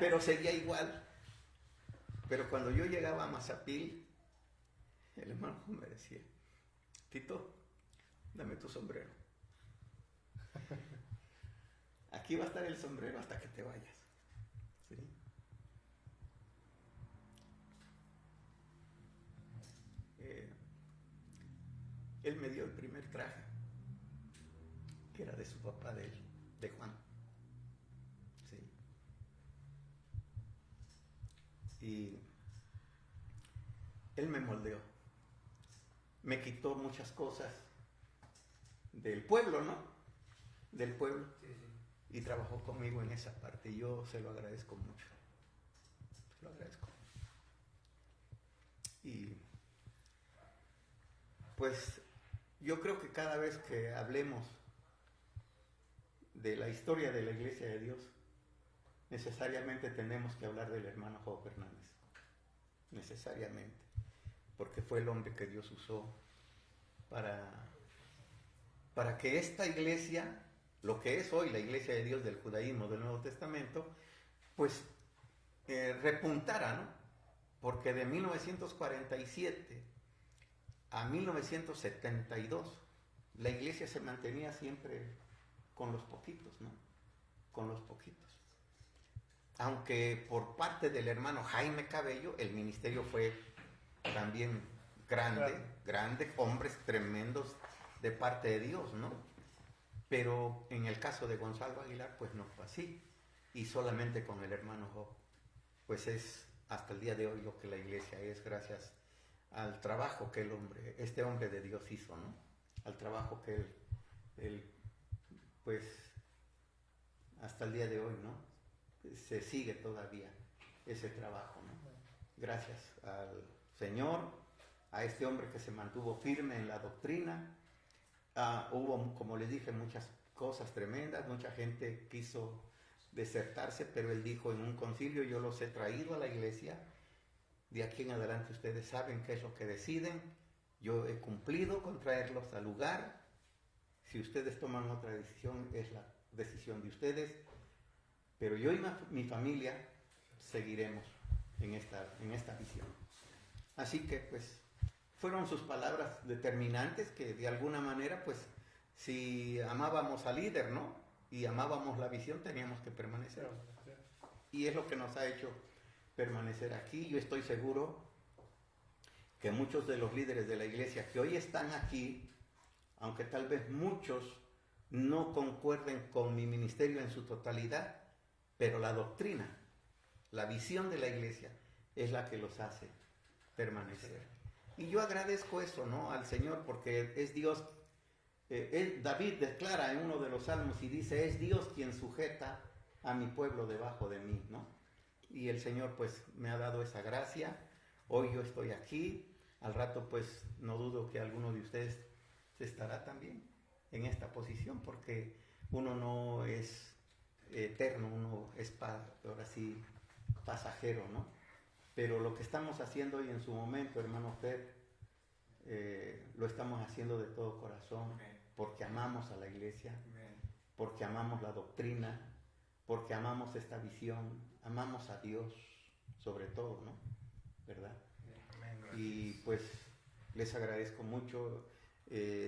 pero seguía igual. Pero cuando yo llegaba a Mazapil, el hermano me decía, Tito, dame tu sombrero. Aquí va a estar el sombrero hasta que te vayas. ¿Sí? Él me dio el primer traje, que era de su papá, de Juan. ¿Sí? Y él me moldeó. Me quitó muchas cosas del pueblo, ¿no? Del pueblo. Sí, sí. Y trabajó conmigo en esa parte. Y yo se lo agradezco mucho. Se lo agradezco. Y pues yo creo que cada vez que hablemos de la historia de la Iglesia de Dios, necesariamente tenemos que hablar del hermano Job Fernández. Necesariamente. Porque fue el hombre que Dios usó para que esta iglesia, lo que es hoy la Iglesia de Dios del judaísmo del Nuevo Testamento, pues repuntara, ¿no? Porque de 1947 a 1972 la iglesia se mantenía siempre con los poquitos, ¿no? Con los poquitos. Aunque por parte del hermano Jaime Cabello el ministerio fue también grande, hombres tremendos de parte de Dios, ¿no? Pero en el caso de Gonzalo Aguilar, pues no fue así. Y solamente con el hermano Job, pues es hasta el día de hoy lo que la iglesia es, gracias al trabajo que este hombre de Dios hizo, ¿no? Al trabajo que él pues hasta el día de hoy, ¿no? Se sigue todavía ese trabajo, ¿no? Gracias al Señor, a este hombre que se mantuvo firme en la doctrina. Hubo, como les dije, muchas cosas tremendas, mucha gente quiso desertarse, pero él dijo en un concilio: yo los he traído a la iglesia, de aquí en adelante ustedes saben qué es lo que deciden, yo he cumplido con traerlos al lugar, si ustedes toman otra decisión es la decisión de ustedes, pero yo y mi familia seguiremos en esta visión. Así que pues fueron sus palabras determinantes, que de alguna manera pues si amábamos al líder, ¿no? Y amábamos la visión, teníamos que permanecer. Y es lo que nos ha hecho permanecer aquí. Yo estoy seguro que muchos de los líderes de la iglesia que hoy están aquí, aunque tal vez muchos no concuerden con mi ministerio en su totalidad, pero la doctrina, la visión de la iglesia es la que los hace permanecer. Y yo agradezco eso, ¿no? Al Señor, porque es Dios. David declara en uno de los salmos y dice: es Dios quien sujeta a mi pueblo debajo de mí, ¿no? Y el Señor pues me ha dado esa gracia. Hoy yo estoy aquí, al rato pues no dudo que alguno de ustedes estará también en esta posición, porque uno no es eterno, uno es ahora sí pasajero, ¿no? Pero lo que estamos haciendo hoy en su momento, hermano Fer, lo estamos haciendo de todo corazón, porque amamos a la iglesia, porque amamos la doctrina, porque amamos esta visión, amamos a Dios sobre todo, ¿no? ¿Verdad? Y pues les agradezco mucho.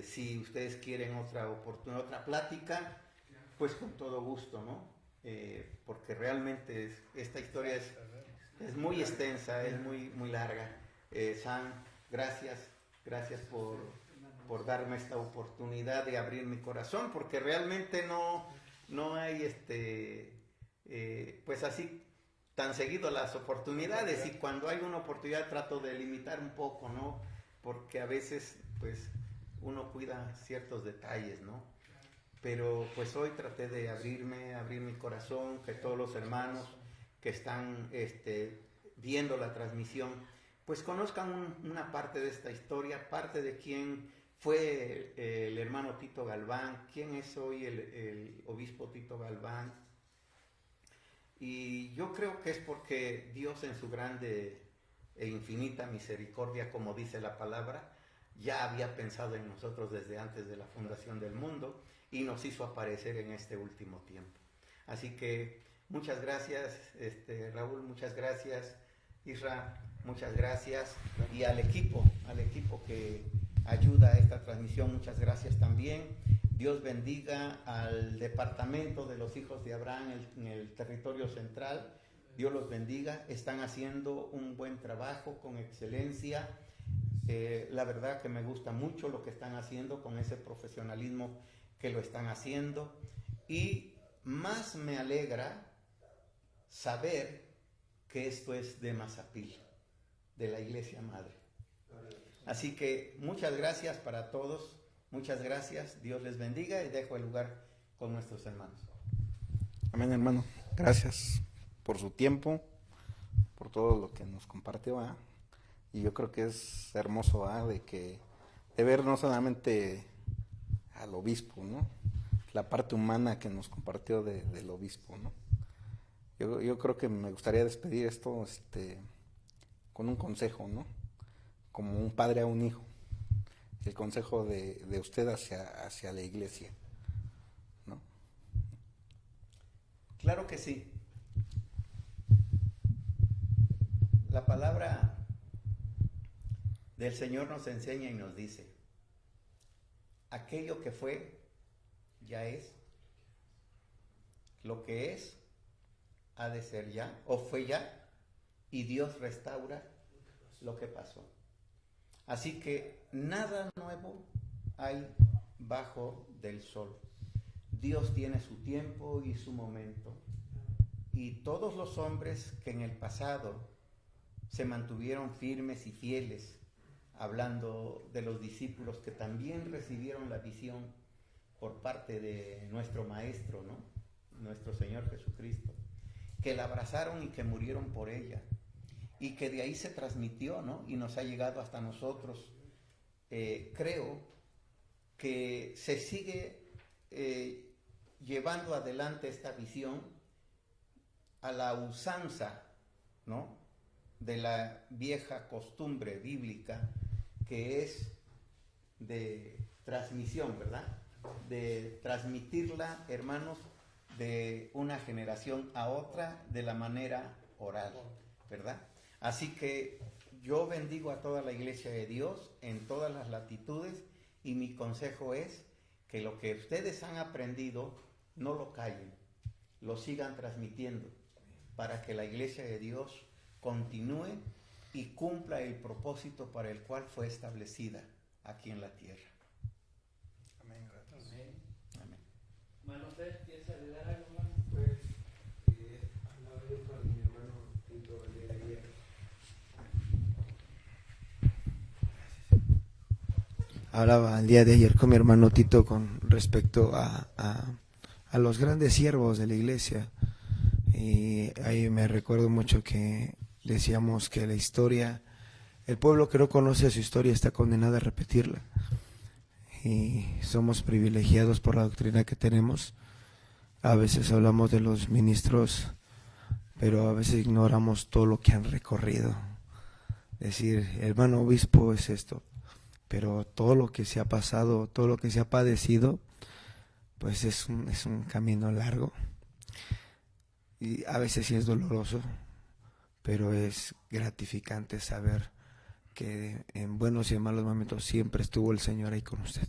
Si ustedes quieren otra oportunidad, otra plática, pues con todo gusto, ¿no? Porque realmente esta historia es muy extensa, es muy larga. Sam, gracias por darme esta oportunidad de abrir mi corazón, porque realmente no hay pues así tan seguido las oportunidades, y cuando hay una oportunidad trato de limitar un poco, ¿no? Porque a veces pues uno cuida ciertos detalles, ¿no? Pero pues hoy traté de abrir mi corazón, que todos los hermanos que están viendo la transmisión pues conozcan una parte de esta historia, parte de quién fue el hermano Tito Galván, quién es hoy el obispo Tito Galván. Y yo creo que es porque Dios, en su grande e infinita misericordia, como dice la palabra, ya había pensado en nosotros desde antes de la fundación del mundo y nos hizo aparecer en este último tiempo. Así que muchas gracias, Raúl, muchas gracias, Isra, muchas gracias, y al equipo que ayuda a esta transmisión, muchas gracias también. Dios bendiga al departamento de los hijos de Abraham en el territorio central. Dios los bendiga, están haciendo un buen trabajo con excelencia. La verdad que me gusta mucho lo que están haciendo, con ese profesionalismo que lo están haciendo, y más me alegra saber que esto es de Mazapil, de la Iglesia Madre. Así que muchas gracias para todos, muchas gracias, Dios les bendiga, y dejo el lugar con nuestros hermanos. Amén, hermano, gracias por su tiempo, por todo lo que nos compartió, ¿eh? Y yo creo que es hermoso, de ver no solamente al obispo, ¿no? La parte humana que nos compartió del obispo, ¿no? Yo creo que me gustaría despedir esto con un consejo, ¿no? Como un padre a un hijo. El consejo de usted hacia la iglesia, ¿no? Claro que sí. La palabra del Señor nos enseña y nos dice: aquello que fue, ya es. Lo que es, ha de ser ya, o fue ya, y Dios restaura lo que pasó. Así que nada nuevo hay bajo del sol. Dios tiene su tiempo y su momento. Y todos los hombres que en el pasado se mantuvieron firmes y fieles, hablando de los discípulos que también recibieron la visión por parte de nuestro Maestro, ¿no? Nuestro Señor Jesucristo, que la abrazaron y que murieron por ella, y que de ahí se transmitió, ¿no? Y nos ha llegado hasta nosotros. Creo que se sigue llevando adelante esta visión a la usanza, ¿no?, de la vieja costumbre bíblica, que es de transmisión, ¿verdad? De transmitirla, hermanos, de una generación a otra de la manera oral, ¿verdad? Así que yo bendigo a toda la Iglesia de Dios en todas las latitudes, y mi consejo es que lo que ustedes han aprendido no lo callen, lo sigan transmitiendo, para que la Iglesia de Dios continúe y cumpla el propósito para el cual fue establecida aquí en la tierra. Amén. Amén. Hermano Fer, ¿quieres agregar algo, hermano? Pues, hablaba yo con mi hermano Tito el día de ayer. Hablaba el día de ayer con mi hermano Tito con respecto a los grandes siervos de la iglesia, y ahí me recuerdo mucho que decíamos que la historia, el pueblo que no conoce su historia está condenado a repetirla, y somos privilegiados por la doctrina que tenemos. A veces hablamos de los ministros, pero a veces ignoramos todo lo que han recorrido. Decir, hermano obispo es esto, pero todo lo que se ha pasado, todo lo que se ha padecido, pues es un camino largo, y a veces sí es doloroso, pero es gratificante saber que en buenos y en malos momentos siempre estuvo el Señor ahí con usted.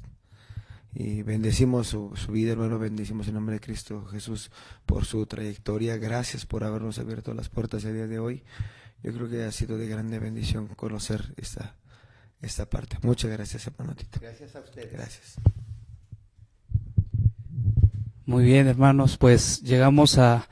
Y bendecimos su vida, hermano, bendecimos en nombre de Cristo Jesús por su trayectoria. Gracias por habernos abierto las puertas el día de hoy. Yo creo que ha sido de grande bendición conocer esta parte. Muchas gracias, hermano Tito. Gracias a ustedes. Gracias. Muy bien, hermanos, pues llegamos a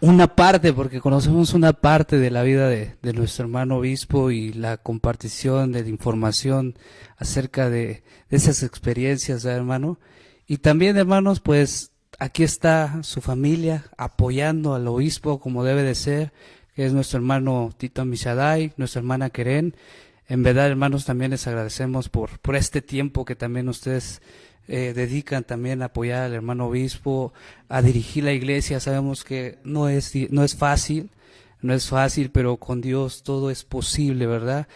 una parte, porque conocemos una parte de la vida de nuestro hermano obispo y la compartición de la información acerca de esas experiencias, ¿verdad, hermano? Y también, hermanos, pues aquí está su familia apoyando al obispo como debe de ser, que es nuestro hermano Tito Amisadai, nuestra hermana Keren. En verdad, hermanos, también les agradecemos por este tiempo que también ustedes dedican también a apoyar al hermano obispo, a dirigir la iglesia. Sabemos que no es fácil, pero con Dios todo es posible, ¿verdad?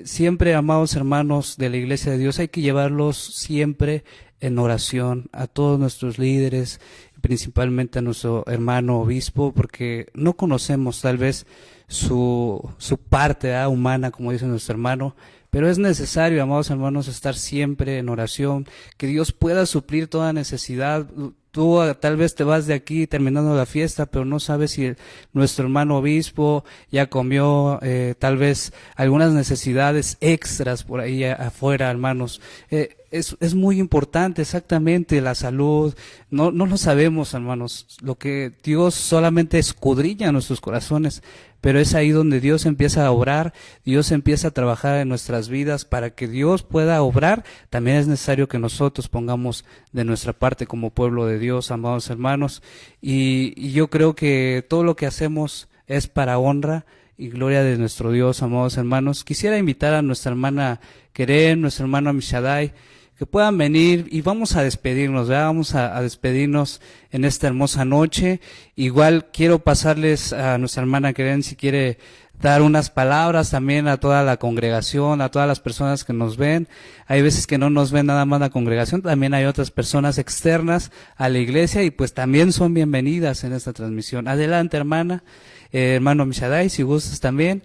Siempre, amados hermanos de la iglesia de Dios, hay que llevarlos siempre en oración a todos nuestros líderes, principalmente a nuestro hermano obispo, porque no conocemos tal vez su parte humana, como dice nuestro hermano, pero es necesario, amados hermanos, estar siempre en oración, que Dios pueda suplir toda necesidad. Tú tal vez te vas de aquí terminando la fiesta, pero no sabes si nuestro hermano obispo ya comió tal vez algunas necesidades extras por ahí afuera, hermanos. Es muy importante, exactamente, la salud. No lo sabemos, hermanos. Lo que Dios solamente escudriña en nuestros corazones, pero es ahí donde Dios empieza a obrar, Dios empieza a trabajar en nuestras vidas. Para que Dios pueda obrar, también es necesario que nosotros pongamos de nuestra parte como pueblo de Dios, amados hermanos. Y yo creo que todo lo que hacemos es para honra y gloria de nuestro Dios, amados hermanos. Quisiera invitar a nuestra hermana Keren, nuestro hermano Amishadai, que puedan venir y vamos a despedirnos, ¿verdad? Vamos a despedirnos en esta hermosa noche. Igual quiero pasarles a nuestra hermana Keren si quiere dar unas palabras también a toda la congregación, a todas las personas que nos ven. Hay veces que no nos ven nada más la congregación, también hay otras personas externas a la iglesia y pues también son bienvenidas en esta transmisión. Adelante, hermana, hermano Mishadai, si gustas también.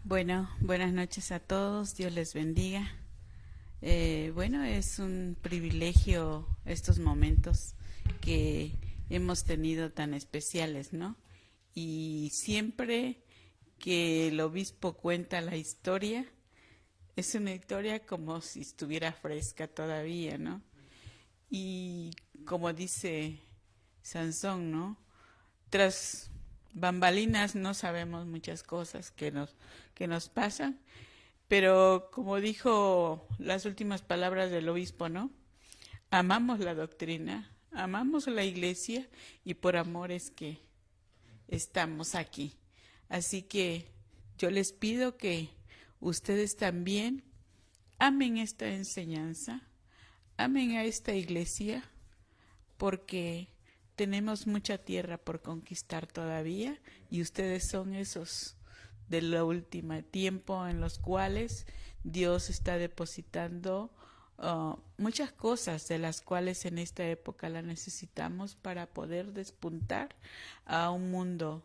Bueno, buenas noches a todos, Dios les bendiga. Bueno, es un privilegio estos momentos que hemos tenido tan especiales, ¿no? Y siempre que el obispo cuenta la historia, es una historia como si estuviera fresca todavía, ¿no? Y como dice Sansón, ¿no? Tras bambalinas no sabemos muchas cosas que nos pasan, pero como dijo las últimas palabras del obispo, ¿no? Amamos la doctrina, amamos la iglesia y por amor es que estamos aquí. Así que yo les pido que ustedes también amen esta enseñanza, amen a esta iglesia, porque tenemos mucha tierra por conquistar todavía y ustedes son esos del último tiempo en los cuales Dios está depositando muchas cosas de las cuales en esta época la necesitamos para poder despuntar a un mundo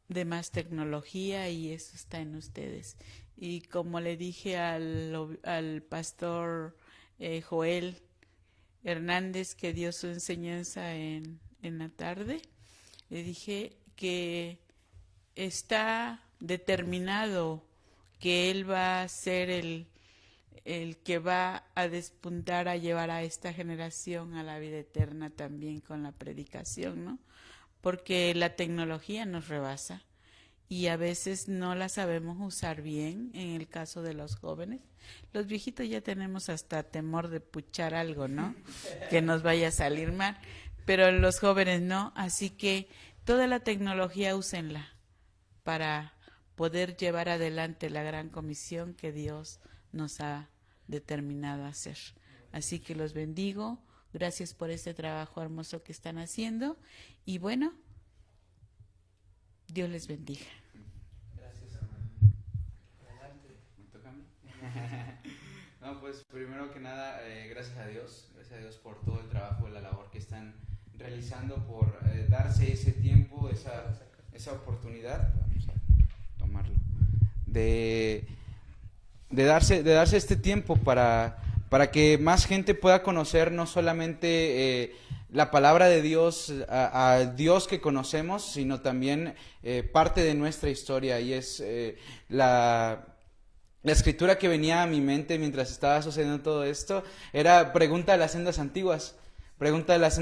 de más tecnología, y eso está en ustedes. Y como le dije al pastor Joel Hernández, que dio su enseñanza en la tarde, le dije que está determinado que él va a ser el que va a despuntar, a llevar a esta generación a la vida eterna también con la predicación, ¿no? Porque la tecnología nos rebasa y a veces no la sabemos usar bien. En el caso de los jóvenes, los viejitos ya tenemos hasta temor de puchar algo, ¿no? Que nos vaya a salir mal, pero los jóvenes no. Así que toda la tecnología úsenla para poder llevar adelante la gran comisión que Dios nos ha determinado a hacer. Así que los bendigo. Gracias por este trabajo hermoso que están haciendo. Y bueno, Dios les bendiga. Gracias, hermano. Adelante. ¿Me toca a mí? No, pues primero que nada, gracias a Dios por todo el trabajo, la labor que están realizando, por darse ese tiempo, esa oportunidad, vamos a tomarlo, de darse este tiempo para que más gente pueda conocer no solamente la palabra de Dios, a Dios que conocemos, sino también parte de nuestra historia, y es la escritura que venía a mi mente mientras estaba sucediendo todo esto, era pregunta de las sendas antiguas, pregunta de las